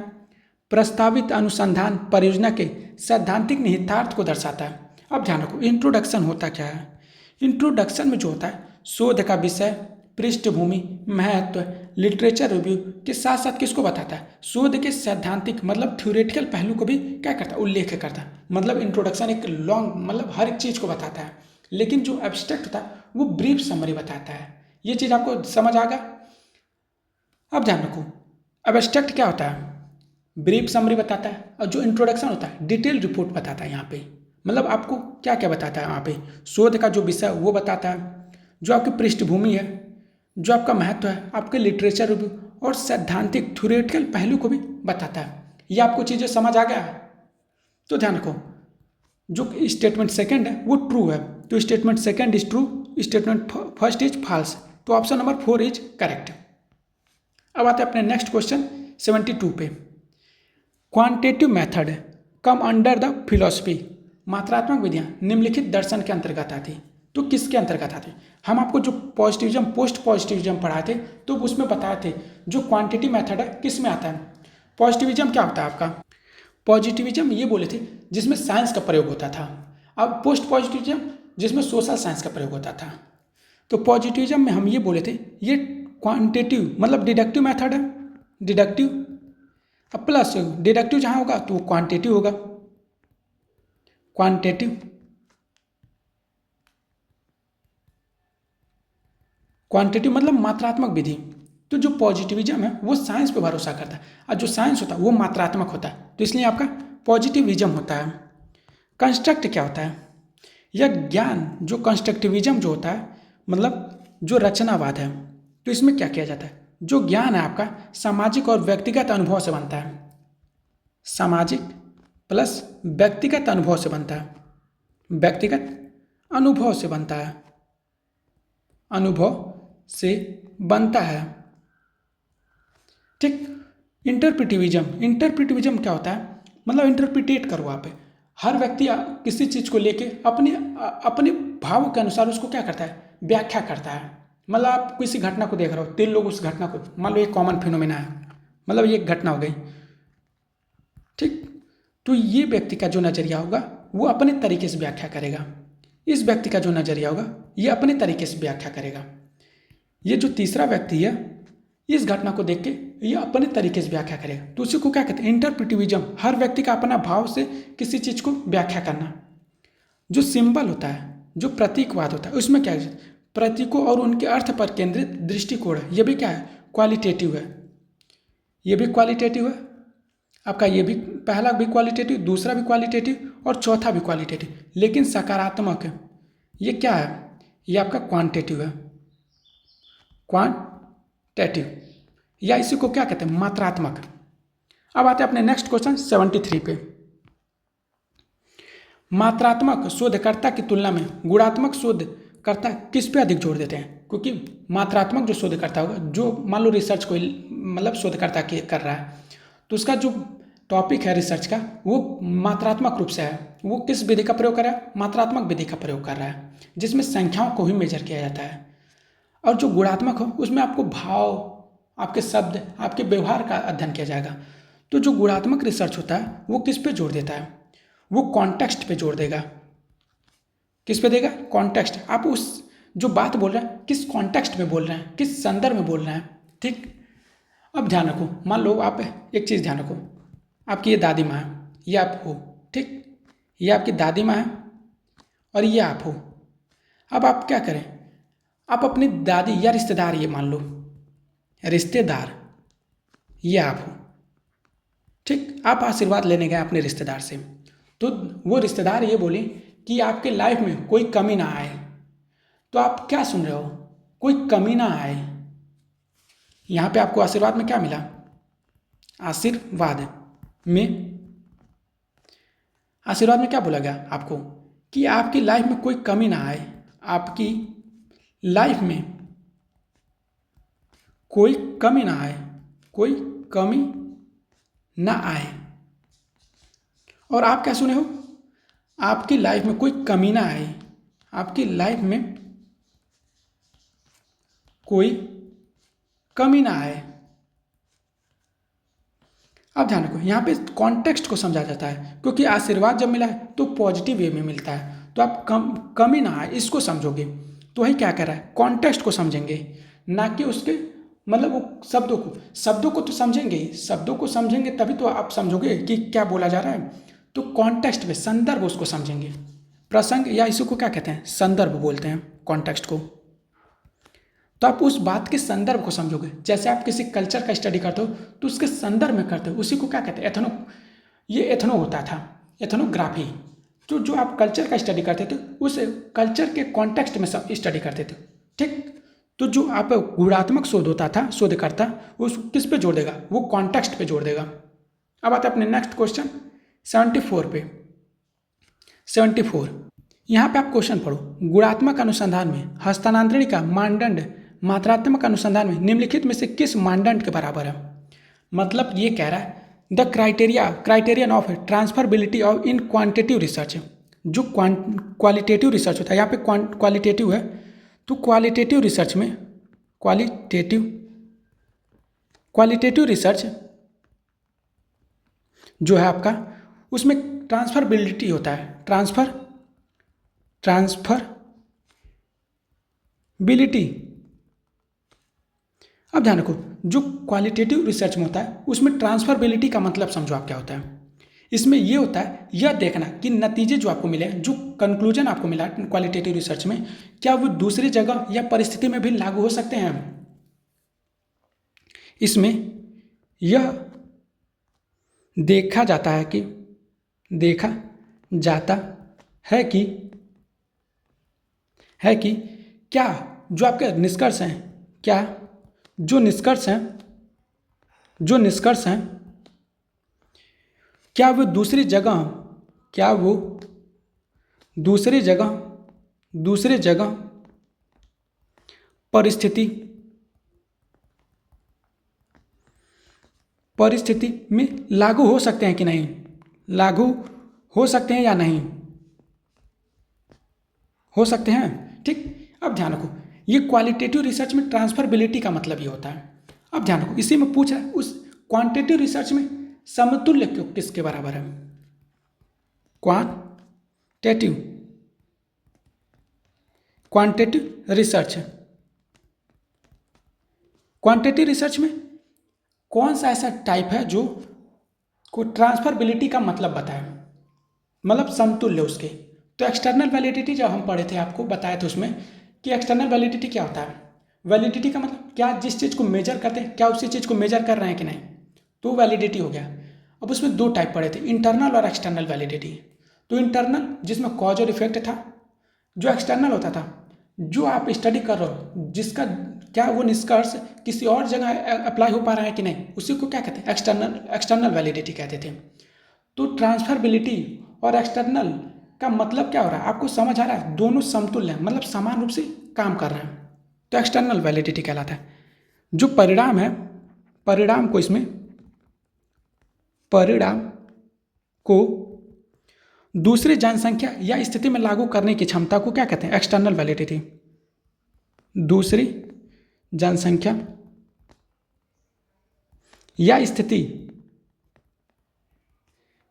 S1: प्रस्तावित अनुसंधान परियोजना के सैद्धांतिक निहितार्थ को दर्शाता है। अब ध्यान रखो, इंट्रोडक्शन होता क्या है, इंट्रोडक्शन में जो होता है शोध का विषय, पृष्ठभूमि, महत्व, लिटरेचर रिव्यू के साथ साथ किसको बताता है, शोध के सैद्धांतिक मतलब थ्योरेटिकल पहलू को भी क्या करता है, उल्लेख करता है। मतलब इंट्रोडक्शन एक लॉन्ग मतलब हर एक चीज़ को बताता है, लेकिन जो एब्स्ट्रैक्ट होता है वो ब्रीफ समरी बताता है। ये चीज़ आपको समझ आ गया। अब ध्यान रखो, एब्स्ट्रैक्ट क्या होता है, ब्रीफ समरी बताता है, और जो इंट्रोडक्शन होता है डिटेल रिपोर्ट बताता है। यहाँ पे मतलब आपको क्या क्या बताता है, यहाँ पे शोध का जो विषय वो बताता है, जो आपकी पृष्ठभूमि है, जो आपका महत्व है, आपके लिटरेचर रिव्यू और सैद्धांतिक थ्योरेटिकल पहलू को भी बताता है। ये आपको चीज़ें समझ आ गया। तो ध्यान रखो, जो स्टेटमेंट सेकंड है वो ट्रू है, तो statement second is true, statement first is false, तो ऑप्शन नंबर 4 इज करेक्ट। अब आते हैं अपने नेक्स्ट क्वेश्चन 72 पे। Quantitative method come under the philosophy, मात्रात्मक विधियां निम्नलिखित दर्शन के अंतर्गत आती, तो किसके अंतर्गत आती। हम आपको जो पॉजिटिविज्म पोस्ट पॉजिटिविज्म पढ़ाए थे तो उसमें बताए थे जो क्वांटिटी मेथड है किस में आता है। पॉजिटिविज्म क्या होता है आपका, पॉजिटिविज्म ये बोले थे जिसमें साइंस का प्रयोग होता था। अब पोस्ट पॉजिटिविज्म जिसमें सोशल साइंस का प्रयोग होता था। तो पॉजिटिविज्म में हम ये बोले थे ये क्वांटिटेटिव मतलब डिडक्टिव मेथड है, डिडक्टिव। अब प्लस डिडक्टिव जहाँ होगा तो वो क्वांटिटेटिव होगा, क्वांटिटेटिव। क्वांटिटेटिव मतलब मात्रात्मक विधि। तो जो पॉजिटिविज्म है वो साइंस पे भरोसा करता है, और जो साइंस होता है वो मात्रात्मक होता है, तो इसलिए आपका पॉजिटिविज्म होता है। कंस्ट्रक्ट क्या होता है, यह ज्ञान जो कंस्ट्रक्टिविज्म जो होता है मतलब जो रचनावाद है, तो इसमें क्या किया जाता है, जो ज्ञान है आपका सामाजिक और व्यक्तिगत अनुभव से बनता है, सामाजिक प्लस व्यक्तिगत अनुभव से बनता है, व्यक्तिगत अनुभव से बनता है, अनुभव से बनता है। ठीक। इंटरप्रिटिविज्म, इंटरप्रिटिविज्म क्या होता है, मतलब इंटरप्रिटेट करो आप, हर व्यक्ति किसी चीज़ को लेके अपने अपने भाव के अनुसार उसको क्या करता है, व्याख्या करता है। मतलब आप किसी घटना को देख रहे हो, 3 लोग उस घटना को, मान लो एक कॉमन फिनोमेना है, मतलब ये एक घटना हो गई, ठीक। तो ये व्यक्ति का जो नज़रिया होगा वो अपने तरीके से व्याख्या करेगा, इस व्यक्ति का जो नज़रिया होगा ये अपने तरीके से व्याख्या करेगा। ये जो तीसरा व्यक्ति है इस घटना को देख के ये अपने तरीके से व्याख्या करेगा, तो उसी को क्या कहते हैं, इंटरप्रिटिविज्म। हर व्यक्ति का अपना भाव से किसी चीज़ को व्याख्या करना। जो सिंबल होता है, जो प्रतीकवाद होता है, उसमें क्या है, प्रतीकों और उनके अर्थ पर केंद्रित दृष्टिकोण है, ये भी क्या है, क्वालिटेटिव है। ये भी क्वालिटेटिव है आपका, ये भी पहला भी क्वालिटेटिव, दूसरा भी क्वालिटेटिव और चौथा भी क्वालिटेटिव, लेकिन सकारात्मक है। ये क्या है, ये आपका क्वांटिटेटिव है, क्वांटिटेटिव, या इसी को क्या कहते हैं, मात्रात्मक। अब आते हैं अपने नेक्स्ट क्वेश्चन 73 पे। मात्रात्मक शोधकर्ता की तुलना में गुणात्मक शोधकर्ता किस पे अधिक जोर देते हैं, क्योंकि मात्रात्मक जो शोधकर्ता होगा, जो मान लो रिसर्च कोई मतलब शोधकर्ता कर रहा है, तो उसका जो टॉपिक है रिसर्च का वो मात्रात्मक रूप से है, वो किस विधि का प्रयोग कर रहा है, मात्रात्मक विधि का प्रयोग कर रहा है, जिसमें संख्याओं को ही मेजर किया जाता है। और जो गुणात्मक हो उसमें आपको भाव, आपके शब्द, आपके व्यवहार का अध्ययन किया जाएगा। तो जो गुणात्मक रिसर्च होता है वो किस पे जोर देता है, वो कॉन्टेक्स्ट पे जोर देगा। किस पे देगा, कॉन्टेक्स्ट। आप उस जो बात बोल रहे हैं किस कॉन्टेक्स्ट में बोल रहे हैं, किस संदर्भ में बोल रहे हैं, ठीक। अब ध्यान रखो, मान लो आप एक चीज़ ध्यान रखो, आपकी ये दादी माँ है, ये आप हो, ठीक, ये आपकी दादी माँ है और ये आप हो। अब आप क्या करें, आप अपनी दादी या रिश्तेदार, ये मान लो रिश्तेदार, ये आप हो, ठीक। आप आशीर्वाद लेने गए अपने रिश्तेदार से, तो वो रिश्तेदार ये बोले कि आपके लाइफ में कोई कमी ना आए, तो आप क्या सुन रहे हो, कोई कमी ना आए। यहाँ पे आपको आशीर्वाद में क्या मिला, आशीर्वाद में क्या बोला गया आपको, कि आपकी लाइफ में कोई कमी ना आए, आपकी लाइफ में कोई कमी ना आए, कोई कमी ना आए। और आप क्या सुने हो, आपकी लाइफ में कोई कमी ना आए, आपकी लाइफ में कोई कमी ना आए। अब ध्यान रखो, यहाँ पे कॉन्टेक्स्ट को समझा जाता है, क्योंकि आशीर्वाद जब मिला है तो पॉजिटिव वे में मिलता है, तो आप कमी ना आए इसको समझोगे, तो वही क्या कर रहा है, कॉन्टेक्स्ट को समझेंगे, ना कि उसके मतलब वो शब्दों को तो समझेंगे ही, शब्दों को समझेंगे तभी तो आप समझोगे कि क्या बोला जा रहा है। तो कॉन्टेक्स्ट में संदर्भ उसको समझेंगे, प्रसंग या इसी को क्या कहते हैं, संदर्भ बोलते हैं कॉन्टेक्स्ट को। तो आप उस बात के संदर्भ को समझोगे। जैसे आप किसी कल्चर का स्टडी करते हो तो उसके संदर्भ में करते हो, उसी को क्या कहते हैं, ये एथनो होता था, एथनोग्राफी। तो जो आप कल्चर का स्टडी करते थे उस कल्चर के कॉन्टेक्स्ट में सब स्टडी करते थे, ठीक। तो जो आप गुणात्मक शोध होता था, शोधकर्ता उस किस पे जोड़ देगा, वो कॉन्टेक्स्ट पे जोड़ देगा। अब आते हैं अपने नेक्स्ट क्वेश्चन 74 पे। 74 यहाँ पे आप क्वेश्चन पढ़ो। गुणात्मक अनुसंधान में हस्तांतरण का मानदंड मात्रात्मक अनुसंधान में निम्नलिखित में से किस मानदंड के बराबर है। मतलब ये कह रहा है the criterion of transferability of in quantitative research. जो क्वालिटेटिव रिसर्च होता है, यहाँ पे क्वालिटेटिव है, तो क्वालिटेटिव रिसर्च में क्वालिटेटिव रिसर्च जो है आपका, उसमें ट्रांसफरबिलिटी होता है, ट्रांसफरबिलिटी। अब ध्यान रखो, जो क्वालिटेटिव रिसर्च में होता है उसमें ट्रांसफरबिलिटी का मतलब समझो आप क्या होता है। इसमें ये होता है यह देखना कि नतीजे जो आपको मिले, जो कंक्लूजन आपको मिला क्वालिटेटिव रिसर्च में, क्या वो दूसरी जगह या परिस्थिति में भी लागू हो सकते हैं। इसमें यह देखा जाता है कि क्या जो आपके निष्कर्ष हैं, जो निष्कर्ष हैं क्या वो दूसरी जगह परिस्थिति में लागू हो सकते हैं कि नहीं, लागू हो सकते हैं या नहीं हो सकते हैं, ठीक। अब ध्यान रखो, ये क्वालिटेटिव रिसर्च में ट्रांसफरबिलिटी का मतलब ये होता है। अब ध्यान रखो, इसी में पूछ रहा है उस क्वांटिटेटिव रिसर्च में समतुल्य किसके बराबर है। क्वांटिटेटिव रिसर्च में कौन सा ऐसा टाइप है जो को ट्रांसफरबिलिटी का मतलब बताए, मतलब समतुल्य उसके। तो एक्सटर्नल वैलिडिटी जब हम पढ़े थे, आपको बताया था उसमें कि एक्सटर्नल वैलिडिटी क्या होता है। वैलिडिटी का मतलब क्या, जिस चीज़ को मेजर करते हैं क्या उसी चीज़ को मेजर कर रहे हैं कि नहीं, तो वैलिडिटी हो गया। अब उसमें दो टाइप पढ़े थे, इंटरनल और एक्सटर्नल वैलिडिटी। तो इंटरनल जिसमें कॉज और इफेक्ट था, जो एक्सटर्नल होता था जो आप स्टडी कर रहे हो, जिसका क्या वो निष्कर्ष किसी और जगह अप्लाई हो पा रहा है कि नहीं, उसी को क्या कहते हैं, एक्सटर्नल वैलिडिटी कहते थे। तो ट्रांसफरबिलिटी और एक्सटर्नल का मतलब क्या हो रहा है, आपको समझ आ रहा है, दोनों समतुल्य हैं, मतलब समान रूप से काम कर रहे हैं, तो एक्सटर्नल वैलिडिटी कहलाता है। जो परिणाम है, परिणाम को दूसरी जनसंख्या या स्थिति में लागू करने की क्षमता को क्या कहते हैं, एक्सटर्नल वैलिडिटी। दूसरी जनसंख्या या स्थिति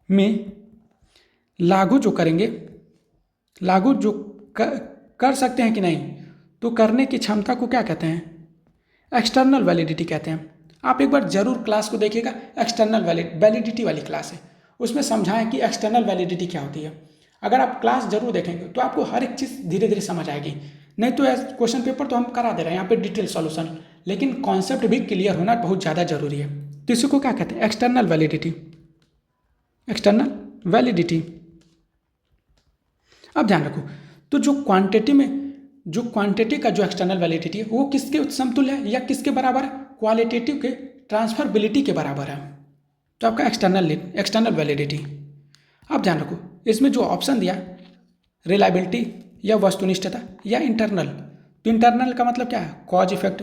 S1: में लागू जो कर सकते हैं कि नहीं, तो करने की क्षमता को क्या कहते हैं, एक्सटर्नल वैलिडिटी कहते हैं। आप एक बार जरूर क्लास को देखिएगा, एक्सटर्नल वैलिडिटी वाली क्लास है, उसमें समझाएं कि एक्सटर्नल वैलिडिटी क्या होती है। अगर आप क्लास जरूर देखेंगे तो आपको हर एक चीज़ धीरे धीरे समझ आएगी। नहीं तो क्वेश्चन पेपर तो हम करा दे रहे हैं यहाँ पे डिटेल सॉल्यूशन, लेकिन कॉन्सेप्ट भी क्लियर होना बहुत ज़्यादा जरूरी है। तो इसी को क्या कहते हैं, एक्सटर्नल वैलिडिटी। अब ध्यान रखो, तो जो क्वांटिटी का जो एक्सटर्नल वैलिडिटी है वो किसके समतुल्य है या किसके बराबर है, क्वालिटेटिव के ट्रांसफरबिलिटी के बराबर है। तो आपका एक्सटर्नल वैलिडिटी। अब ध्यान रखो, इसमें जो ऑप्शन दिया रिलायबिलिटी या वस्तुनिष्ठता या इंटरनल, तो इंटरनल का मतलब क्या है, कॉज इफेक्ट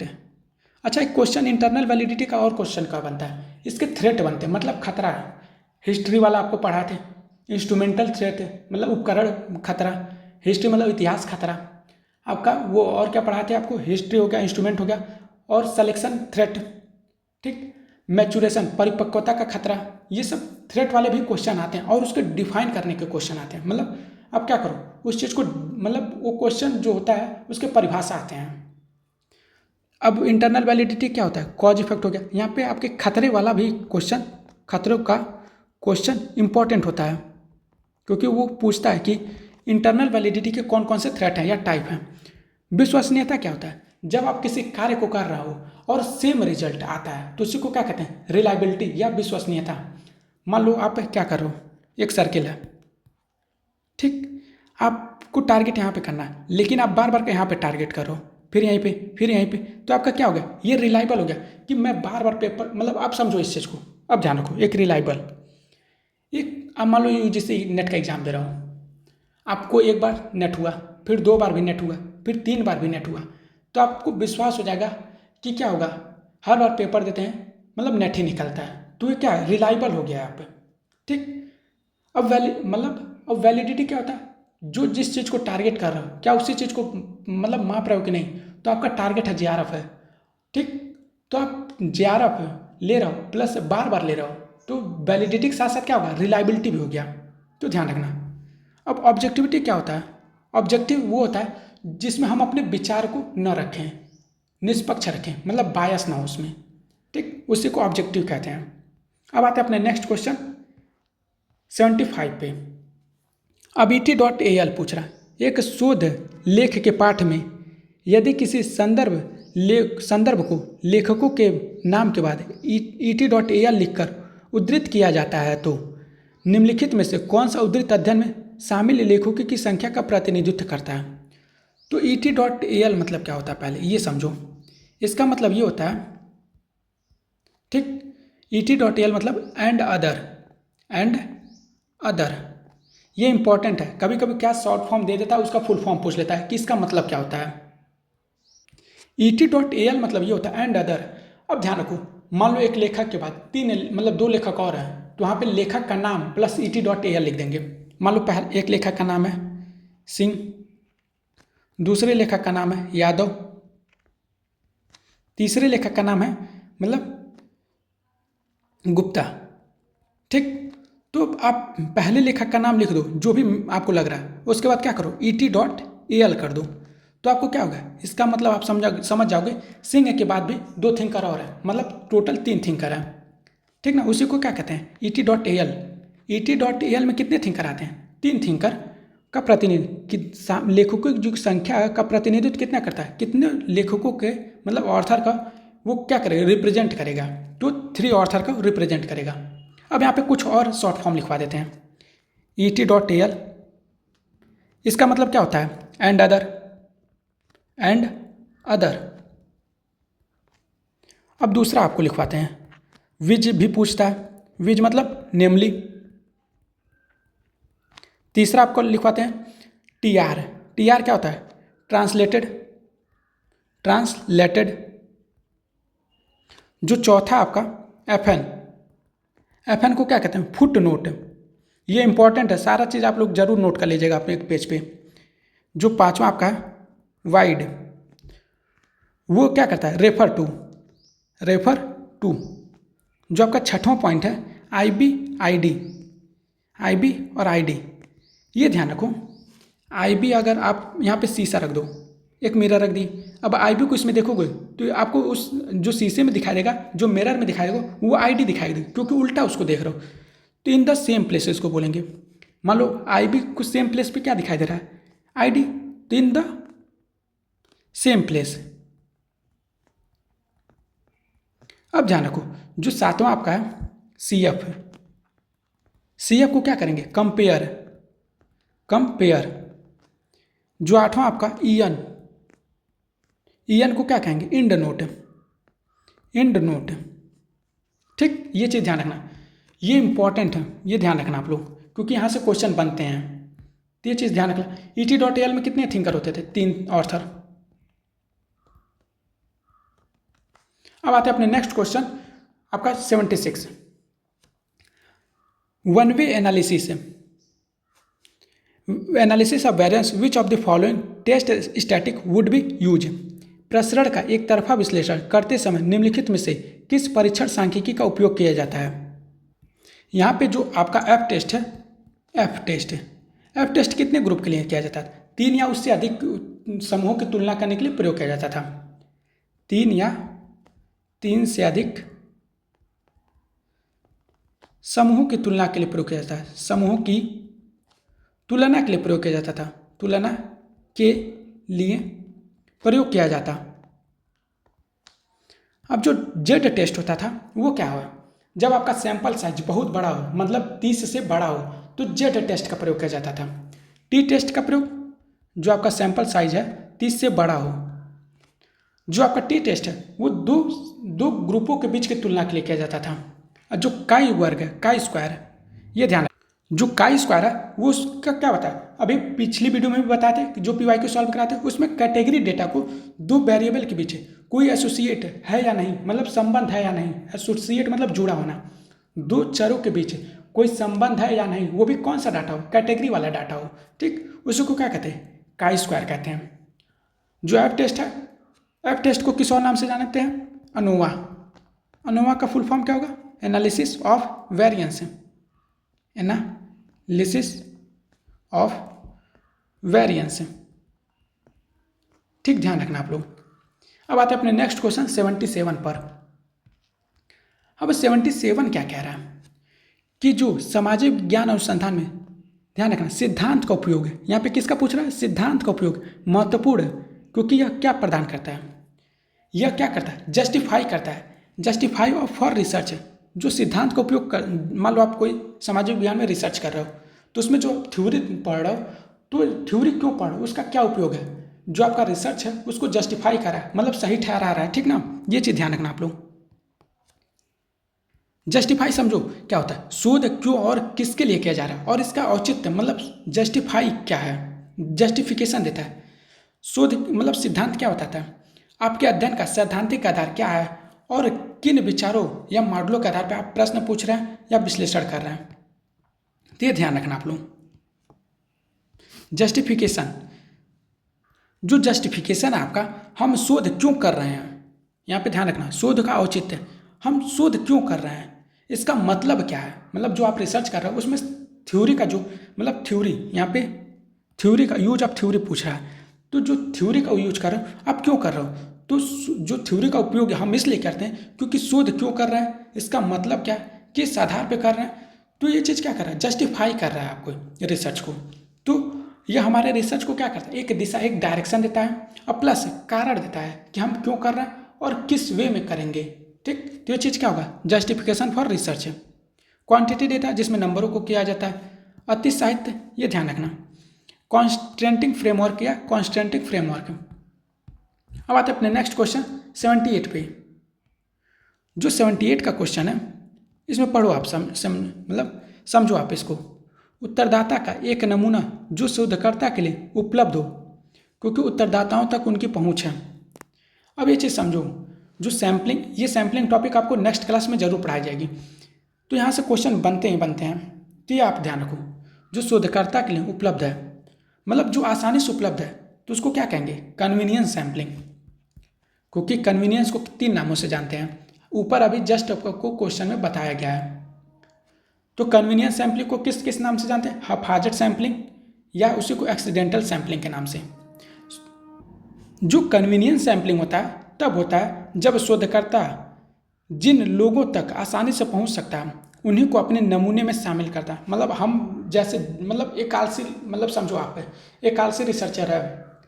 S1: है। अच्छा, एक क्वेश्चन इंटरनल वैलिडिटी का और क्वेश्चन का बनता है, इसके थ्रेट बनते हैं, मतलब खतरा है। हिस्ट्री वाला आपको पढ़ा थे, इंस्ट्रूमेंटल थ्रेट मतलब उपकरण खतरा, हिस्ट्री मतलब इतिहास खतरा आपका, वो और क्या पढ़ाते हैं आपको, हिस्ट्री हो गया, इंस्ट्रूमेंट हो गया, और सिलेक्शन थ्रेट, ठीक, मैचुरेशन परिपक्वता का खतरा, ये सब थ्रेट वाले भी क्वेश्चन आते हैं और उसके डिफाइन करने के क्वेश्चन आते हैं। मतलब आप क्या करो उस चीज़ को, मतलब वो क्वेश्चन जो होता है उसके परिभाषा आते हैं। अब इंटरनल वैलिडिटी क्या होता है, कॉज इफेक्ट हो गया। यहाँ पे आपके खतरे वाला भी क्वेश्चन, खतरों का क्वेश्चन इंपॉर्टेंट होता है, क्योंकि वो पूछता है कि इंटरनल वैलिडिटी के कौन कौन से थ्रेट हैं या टाइप हैं। विश्वसनीयता क्या होता है, जब आप किसी कार्य को कर रहे हो और सेम रिजल्ट आता है तो उसी को क्या कहते हैं, रिलायबिलिटी या विश्वसनीयता। मान लो आप क्या कर रहे हो, एक सर्किल है, ठीक, आपको टारगेट यहाँ पे करना है, लेकिन आप बार बार यहाँ पे टारगेट कर रहे हो, फिर यहीं पे, फिर यहीं पे, तो आपका क्या हो गया, ये रिलायबल हो गया कि मैं बार बार पेपर, मतलब आप समझो इस चीज़ को, अब ध्यान रखो, एक रिलायबल, एक अब मान लो यूजीसी नेट का एग्जाम दे रहा हूँ, आपको एक बार नेट हुआ, फिर 2 बार भी नेट हुआ, फिर 3 बार भी नेट हुआ, तो आपको विश्वास हो जाएगा कि क्या होगा, हर बार पेपर देते हैं मतलब नेट ही निकलता है, तो ये क्या है, रिलायबल हो गया यहाँ पे, ठीक। अब अब वैलिडिटी क्या होता है, जो जिस चीज़ को टारगेट कर रहा हो, क्या उसी चीज़ को मतलब माप रहे हो कि नहीं, तो आपका टारगेट है जेआरएफ है, ठीक, तो आप जेआरएफ ले रहे हो प्लस बार बार ले रहे हो, तो वैलिडिटी के साथ साथ क्या होगा, रिलायबिलिटी भी हो गया, तो ध्यान रखना। अब ऑब्जेक्टिविटी क्या होता है, ऑब्जेक्टिव वो होता है जिसमें हम अपने विचार को न रखें, निष्पक्ष रखें, मतलब बायस ना हो उसमें, ठीक, उसी को ऑब्जेक्टिव कहते हैं। अब आते हैं अपने नेक्स्ट क्वेश्चन 75 पे। अब ET.AL पूछ रहा है, एक शोध लेख के पाठ में यदि किसी संदर्भ को लेखकों के नाम के बाद ET.AL लिखकर उद्धृत किया जाता है तो निम्नलिखित में से कौन सा उद्धृत अध्ययन में शामिल लेखकों की संख्या का प्रतिनिधित्व करता है। तो ET.AL मतलब क्या होता है, पहले ये समझो। इसका मतलब ये होता है, ठीक, ET.AL मतलब एंड अदर, ये इंपॉर्टेंट है। कभी कभी क्या शॉर्ट फॉर्म दे देता है, उसका फुल फॉर्म पूछ लेता है कि इसका मतलब क्या होता है। ET.AL मतलब ये होता है एंड अदर। अब ध्यान रखो, मान लो एक लेखक के बाद 2 लेखक और हैं, तो वहाँ पे लेखक का नाम प्लस ET.AL लिख देंगे। मान लो पहले एक लेखक का नाम है सिंह, दूसरे लेखक का नाम है यादव, तीसरे लेखक का नाम है मतलब गुप्ता, ठीक। तो आप पहले लेखक का नाम लिख दो जो भी आपको लग रहा है, उसके बाद क्या करो, ET.AL कर दो, तो आपको क्या होगा, इसका मतलब आप समझ जाओगे सिंह के बाद भी 2 थिंकर और है, मतलब टोटल 3 थिंकर है, ठीक ना। उसी को क्या कहते हैं, ET.AL। ET.AL में कितने थिंकर आते हैं, 3 थिंकर का प्रतिनिधि लेखकों की जो संख्या का प्रतिनिधित्व कितना करता है, कितने लेखकों के मतलब ऑर्थर का वो क्या करेगा, रिप्रेजेंट करेगा, तो 3 ऑर्थर का रिप्रेजेंट करेगा। अब यहाँ पे कुछ और शॉर्ट फॉर्म लिखवा देते हैं। ET.AL इसका मतलब क्या होता है, एंड अदर। अब दूसरा आपको लिखवाते हैं, विच भी पूछता है, विच मतलब नेमली। तीसरा आपको लिखवाते हैं TR क्या होता है, ट्रांसलेटेड। जो चौथा आपका FN को क्या कहते हैं, फुट नोट। ये इंपॉर्टेंट है, सारा चीज़ आप लोग जरूर नोट कर लीजिएगा अपने एक पेज पे। जो पांचवा आपका है वाइड, वो क्या करता है, रेफर टू। जो आपका छठवां पॉइंट है IB और ID, ये ध्यान रखो। IB अगर आप यहाँ पे शीशा रख दो, एक मिरर रख दी, अब IB को इसमें देखोगे तो आपको उस जो शीशे में दिखाई देगा, जो मिरर में दिखाई देगा, वो ID दिखाई देगा, क्योंकि उल्टा उसको देख रहे हो। तो इन द सेम प्लेस इसको बोलेंगे। मान लो IB को सेम प्लेस पे क्या दिखाई दे रहा है, ID, तो इन द सेम प्लेस। अब ध्यान रखो, जो सातवां आपका है CF को क्या करेंगे, कंपेयर। जो आठवां आपका EN को क्या कहेंगे, इंड नोट, ठीक। ये चीज़ ध्यान रखना, ये इंपॉर्टेंट है, ये ध्यान रखना आप लोग, क्योंकि यहाँ से क्वेश्चन बनते हैं, तो ये चीज़ ध्यान रखना। ET.AL में कितने थिंकर होते थे, 3 ऑर्थर। अब आते हैं अपने नेक्स्ट क्वेश्चन आपका 76, one way analysis of variance which of the following test static would be use. प्रसरण का एक तरफा विश्लेषण करते समय निम्नलिखित में से किस परीक्षण सांख्यिकी का उपयोग किया जाता है। यहाँ पे जो आपका एफ टेस्ट कितने ग्रुप के लिए किया जाता है, 3 या उससे अधिक समूहों की तुलना करने के लिए प्रयोग किया जाता था। 3 या 3 से अधिक समूहों की तुलना के लिए प्रयोग किया जाता है। समूहों की तुलना के लिए प्रयोग किया जाता था। तुलना के लिए प्रयोग किया जाता। अब जो जेड टेस्ट होता था वो क्या हुआ, जब आपका सैंपल साइज बहुत बड़ा हो, मतलब 30 से बड़ा हो, तो जेड टेस्ट का प्रयोग किया जाता था। टी टेस्ट का प्रयोग जो आपका सैंपल साइज है 30 से बड़ा हो। जो आपका टी टेस्ट है वो दो ग्रुपों के बीच की तुलना के लिए किया जाता था। और जो काई वर्ग है, काई स्क्वायर है, ये ध्यान, जो काई स्क्वायर है वो उसका क्या होता है, अभी पिछली वीडियो में भी बताए थे कि जो पीवाई को सॉल्व कराते हैं उसमें कैटेगरी डेटा को दो वेरिएबल के बीच कोई एसोसिएट है या नहीं, मतलब संबंध है या नहीं, एसोसिएट मतलब जुड़ा होना, दो चरों के बीच कोई संबंध है या नहीं, वो भी कौन सा डाटा हो, कैटेगरी वाला डाटा हो, ठीक, उसको क्या कहते हैं, काई स्क्वायर कहते हैं। जो एफ टेस्ट है, एफ टेस्ट को किस और नाम से जानते हैं, अनोवा। अनोवा का फुल फॉर्म क्या होगा, analysis of variance, analysis of variance, ठीक, ध्यान रखना आप लोग। अब आते हैं अपने नेक्स्ट क्वेश्चन 77 पर। अब 77 क्या कह रहा है कि जो सामाजिक विज्ञान अनुसंधान में, ध्यान रखना, सिद्धांत का उपयोग है, यहाँ पे किसका पूछ रहा है, सिद्धांत का उपयोग महत्वपूर्ण है, क्योंकि यह क्या प्रदान करता है, यह क्या करता है, जस्टिफाई करता है, जस्टिफाई ऑफ फॉर रिसर्च। जो सिद्धांत का उपयोग कर, मान लो आप कोई सामाजिक विज्ञान में रिसर्च कर रहे हो, तो उसमें जो थ्योरी पढ़ रहे हो, तो थ्योरी क्यों पढ़ रहे हो, उसका क्या उपयोग है, जो आपका रिसर्च है उसको जस्टिफाई कर रहा है, मतलब सही ठहरा रहा है, ठीक ना, ये चीज़ ध्यान रखना आप लोग। जस्टिफाई समझो क्या होता है, शोध क्यों और किसके लिए किया जा रहा है, और इसका औचित्य, मतलब जस्टिफाई क्या है, जस्टिफिकेशन देता है। शोध मतलब सिद्धांत क्या बताता है, आपके अध्ययन का सैद्धांतिक आधार क्या है, और किन विचारों या मॉडलों के आधार पर आप प्रश्न पूछ रहे हैं या विश्लेषण कर रहे हैं, तो ये ध्यान रखना आप लोग। जस्टिफिकेशन, जो जस्टिफिकेशन है आपका, हम शोध क्यों कर रहे हैं, यहाँ पे ध्यान रखना, शोध का औचित्य, हम शोध क्यों कर रहे हैं, इसका मतलब क्या है, मतलब जो आप रिसर्च कर रहे हो उसमें थ्योरी का जो, मतलब थ्योरी, यहाँ पे थ्योरी का यूज आप थ्योरी पूछ रहा है, तो जो थ्योरी का यूज कर रहे हो आप क्यों कर रहे हो, तो जो थ्योरी का उपयोग हम इसलिए करते हैं क्योंकि शोध क्यों कर रहे हैं, इसका मतलब क्या है, किस आधार पर कर रहे हैं, तो ये चीज़ क्या कर रहा है, जस्टिफाई कर रहा है आपको रिसर्च को। तो यह हमारे रिसर्च को क्या करता है, एक दिशा, एक डायरेक्शन देता है, और प्लस कारण देता है कि हम क्यों कर रहे हैं और किस वे में करेंगे, ठीक, तो ये चीज़ क्या होगा, जस्टिफिकेशन फॉर रिसर्च है। क्वांटिटी डेटा जिसमें नंबरों को किया जाता है। अति साहित्य, ये ध्यान रखना, कॉन्स्टेंटिंग फ्रेमवर्क या कॉन्स्टेंटिंग फ्रेमवर्क। अब आते हैं अपने नेक्स्ट क्वेश्चन 78 पे। जो 78 का क्वेश्चन है इसमें पढ़ो आप, मतलब समझो आप इसको। उत्तरदाता का एक नमूना जो शोधकर्ता के लिए उपलब्ध हो, क्योंकि उत्तरदाताओं तक उनकी पहुंच है। अब ये चीज़ समझो, जो सैम्पलिंग, ये सैम्पलिंग टॉपिक आपको नेक्स्ट क्लास में जरूर पढ़ाई जाएगी, तो यहाँ से क्वेश्चन बनते हैं, तो ये आप ध्यान रखो, जो शोधकर्ता के लिए उपलब्ध है, मतलब जो आसानी से उपलब्ध है, तो उसको क्या कहेंगे, कन्वीनियंस सैम्पलिंग, क्योंकि कन्वीनियंस को 3 नामों से जानते हैं, ऊपर अभी जस्ट आपको क्वेश्चन में बताया गया है। तो कन्वीनियंस सैम्पलिंग को किस किस नाम से जानते हैं, हफाजत सैम्पलिंग या उसी को एक्सीडेंटल सैम्पलिंग के नाम से। जो कन्वीनियंस सैम्पलिंग होता है तब होता है जब शोधकर्ता जिन लोगों तक आसानी से पहुंच सकता है उन्हीं को अपने नमूने में शामिल करता है। मतलब हम जैसे, मतलब एक आलसी, मतलब समझो आप एक आलसी रिसर्चर है,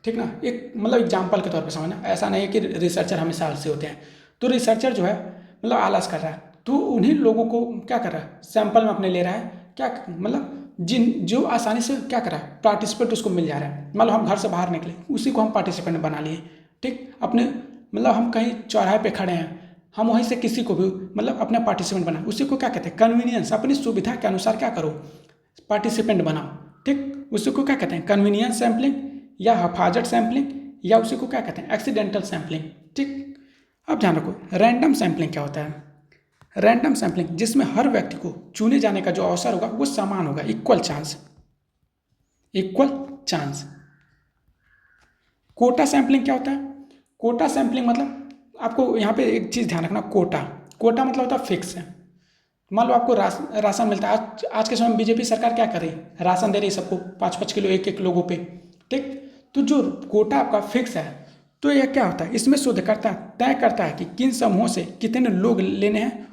S1: ठीक ना, एक मतलब एग्जाम्पल के तौर पर समझना, ऐसा नहीं है कि रिसर्चर हमेशा आलसी होते हैं, तो रिसर्चर जो है मतलब आलस कर रहा है, तो उन्हीं लोगों को क्या कर रहा है, सैंपल में अपने ले रहा है, क्या मतलब जो आसानी से क्या कर रहा है, पार्टिसिपेंट उसको मिल जा रहा है। मतलब हम घर से बाहर निकले, उसी को हम पार्टिसिपेंट बना लिए, ठीक, अपने मतलब हम कहीं चौराहे पे खड़े हैं, हम वहीं से किसी को भी मतलब अपना पार्टिसिपेंट बना, उसी को क्या कहते हैं, कन्वीनियंस, अपनी सुविधा के अनुसार क्या करो, पार्टिसिपेंट बनाओ, ठीक, उसी को क्या कहते हैं, कन्वीनियंस सैम्पलिंग या हफाजत सैम्पलिंग, या उसी को क्या कहते हैं, एक्सीडेंटल सैम्पलिंग, ठीक। अब ध्यान रखो, रैंडम सैम्पलिंग क्या होता है, रैंडम सैम्पलिंग जिसमें हर व्यक्ति को चुने जाने का जो अवसर होगा वो समान होगा, equal chance, equal chance. Quota sampling क्या होता है, कोटा सैम्पलिंग मतलब आपको यहाँ पे एक चीज़ ध्यान रखना, कोटा, कोटा मतलब होता है फिक्स है। मान लो आपको राशन मिलता है, आज के समय में बीजेपी सरकार क्या कर रही है, राशन दे रही है सबको 5-5 किलो एक एक लोगों पे, ठीक, तो जो कोटा आपका फिक्स है, तो यह क्या होता है, इसमें शोधकर्ता तय करता है कि किन समूहों से कितने लोग लेने हैं।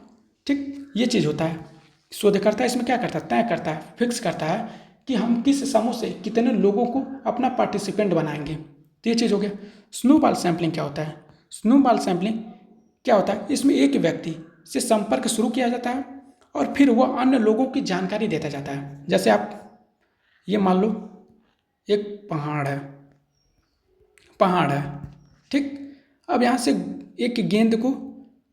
S1: ठीक, ये चीज़ होता है। शोधकर्ता इसमें क्या करता है, तय करता है, फिक्स करता है कि हम किस समूह से कितने लोगों को अपना पार्टिसिपेंट बनाएंगे। तो ये चीज़ हो गया। स्नोबॉल सैंपलिंग क्या होता है, स्नोबॉल सैंपलिंग क्या होता है, इसमें एक व्यक्ति से संपर्क शुरू किया जाता है और फिर वह अन्य लोगों की जानकारी देता जाता है। जैसे आप ये मान लो एक पहाड़ है, ठीक। अब यहाँ से एक गेंद को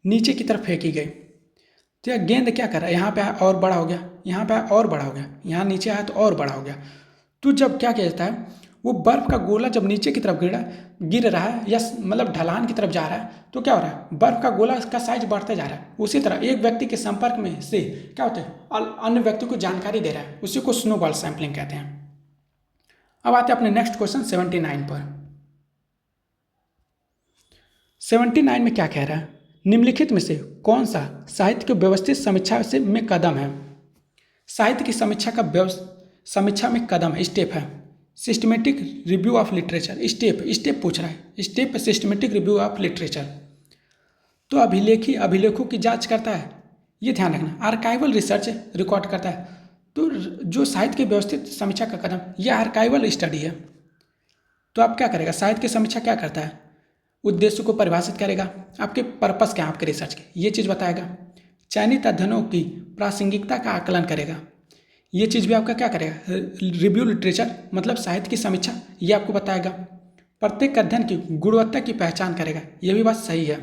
S1: नीचे की तरफ फेंकी गई, तो यह गेंद क्या कर रहा है, यहाँ पे आया और बड़ा हो गया, यहाँ पे आया और बड़ा हो गया, यहाँ नीचे आया तो और बड़ा हो गया। तो जब क्या किया जाता है, वो बर्फ का गोला जब नीचे की तरफ गिर रहा है या मतलब ढलान की तरफ जा रहा है, तो क्या हो रहा है, बर्फ का गोला का साइज बढ़ता जा रहा है। उसी तरह एक व्यक्ति के संपर्क में से क्या होता है, अन्य व्यक्ति को जानकारी दे रहा है, उसी को स्नोबॉल सैंपलिंग कहते हैं। अब आते हैं अपने नेक्स्ट क्वेश्चन 79 पर। 79 में क्या कह रहा है, निम्नलिखित में से कौन सा साहित्य की व्यवस्थित समीक्षा से में कदम है। साहित्य की समीक्षा में कदम है, स्टेप है, systematic review of literature. Step पूछ रहा है, step systematic review of literature. तो अभिलेखों की जांच करता है, ये ध्यान रखना। आर्काइवल रिसर्च रिकॉर्ड करता है। तो जो साहित्य की व्यवस्थित समीक्षा का कदम, यह आर्काइवल स्टडी है। तो आप क्या करेगा, साहित्य की समीक्षा क्या करता है, उद्देश्य को परिभाषित करेगा, आपके पर्पस क्या है आपके रिसर्च के, ये चीज़ बताएगा। चयनित अध्ययनों की प्रासंगिकता का आकलन करेगा, ये चीज़ भी आपका क्या करेगा, रिव्यू लिटरेचर मतलब साहित्य की समीक्षा, ये आपको बताएगा। प्रत्येक अध्ययन की गुणवत्ता की पहचान करेगा, ये भी बात सही है।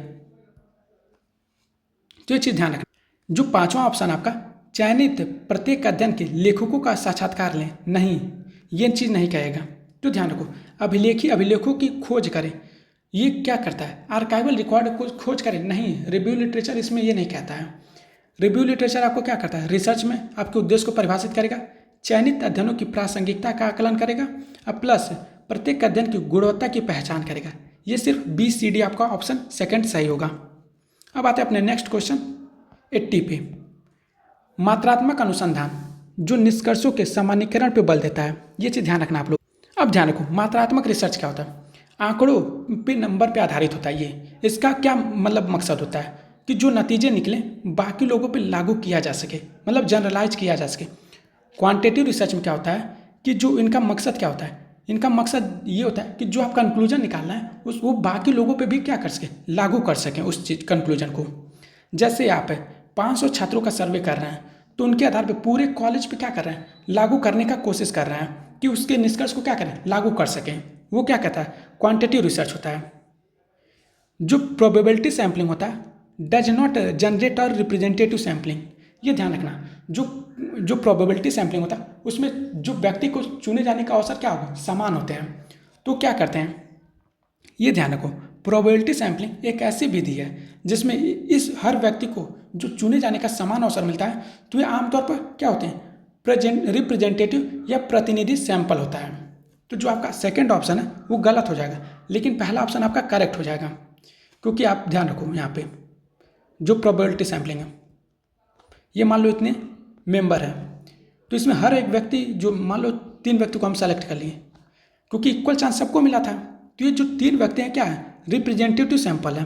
S1: तो ये चीज़ ध्यान रखना। जो पांचवा ऑप्शन आपका, चयनित प्रत्येक अध्ययन के लेखकों का साक्षात्कार लें, नहीं, ये चीज़ नहीं कहेगा। तो ध्यान रखो, अभिलेखों की खोज करें, ये क्या करता है, आर्काइवल रिकॉर्ड को खोज करें, नहीं। रिव्यू लिटरेचर इसमें ये नहीं कहता है। रिव्यू लिटरेचर आपको क्या करता है, रिसर्च में आपके उद्देश्य को परिभाषित करेगा, चयनित अध्ययनों की प्रासंगिकता का आकलन करेगा और प्लस प्रत्येक अध्ययन की गुणवत्ता की पहचान करेगा। ये सिर्फ BCD आपका ऑप्शन सेकंड सही होगा। अब आते हैं अपने नेक्स्ट क्वेश्चन 80 पे। मात्रात्मक अनुसंधान जो निष्कर्षों के सामान्यीकरण पर बल देता है, ये चीज़ ध्यान रखना आप लोग। अब ध्यान रखो, मात्रात्मक रिसर्च क्या होता है, आंकड़ों पे नंबर पे आधारित होता है। ये इसका क्या मतलब मकसद होता है कि जो नतीजे निकले बाकी लोगों पे लागू किया जा सके, मतलब जनरलाइज किया जा सके। क्वांटिटेटिव रिसर्च में क्या होता है कि जो इनका मकसद क्या होता है, इनका मकसद ये होता है कि जो आप कंक्लूजन निकालना है वो बाकी लोगों पे भी क्या कर सके, लागू कर सकें उस चीज कंक्लूजन को। जैसे आप 500 छात्रों का सर्वे कर रहे हैं, तो उनके आधार पर पूरे कॉलेज पे क्या कर रहे हैं, लागू करने का कोशिश कर रहे हैं कि उसके निष्कर्ष को क्या करें, लागू कर सकें। वो क्या कहता है, क्वांटिटेटिव रिसर्च होता है। जो प्रोबेबिलिटी सैम्पलिंग होता है, डज नॉट जनरेट और रिप्रेजेंटेटिव सैम्पलिंग, ये ध्यान रखना। जो प्रोबेबिलिटी सैम्पलिंग होता है उसमें जो व्यक्ति को चुने जाने का अवसर क्या होगा, समान होते हैं। तो क्या करते हैं, ये ध्यान रखो, प्रोबेबिलिटी सैम्पलिंग एक ऐसी विधि है जिसमें इस हर व्यक्ति को जो चुने जाने का समान अवसर मिलता है। तो ये आमतौर पर क्या होते हैं, रिप्रेजेंटेटिव या प्रतिनिधि सैंपल होता है। तो जो आपका सेकंड ऑप्शन है वो गलत हो जाएगा, लेकिन पहला ऑप्शन आपका करेक्ट हो जाएगा। क्योंकि आप ध्यान रखो, यहाँ पे जो प्रोबेबिलिटी सैम्पलिंग है, ये मान लो इतने मेंबर हैं, तो इसमें हर एक व्यक्ति, जो मान लो 3 व्यक्ति को हम सेलेक्ट कर लिए, क्योंकि इक्वल चांस सबको मिला था। तो ये जो 3 व्यक्ति हैं क्या है, रिप्रेजेंटेटिव सैंपल है।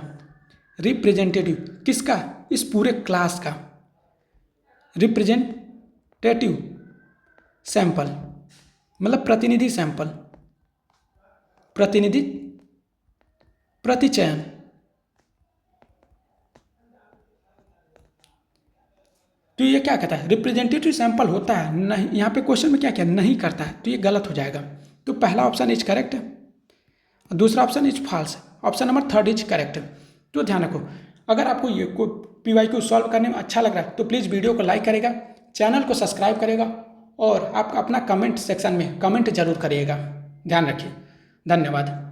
S1: रिप्रेजेंटेटिव किसका, इस पूरे क्लास का रिप्रेजेंटेटिव सैंपल, मतलब प्रतिनिधि सैंपल, प्रतिचयन। तो ये क्या कहता है, रिप्रेजेंटेटिव सैंपल होता है, नहीं। यहाँ पे क्वेश्चन में क्या क्या नहीं करता है, तो ये गलत हो जाएगा। तो पहला ऑप्शन इज करेक्ट है, दूसरा option is false, option number 3 is correct. तो ध्यान रखो, अगर आपको ये PYQ सॉल्व करने में अच्छा लग रहा है तो प्लीज़ वीडियो को लाइक करेगा, चैनल को सब्सक्राइब करेगा और आप अपना कमेंट सेक्शन में कमेंट जरूर करिएगा। ध्यान रखिए, धन्यवाद।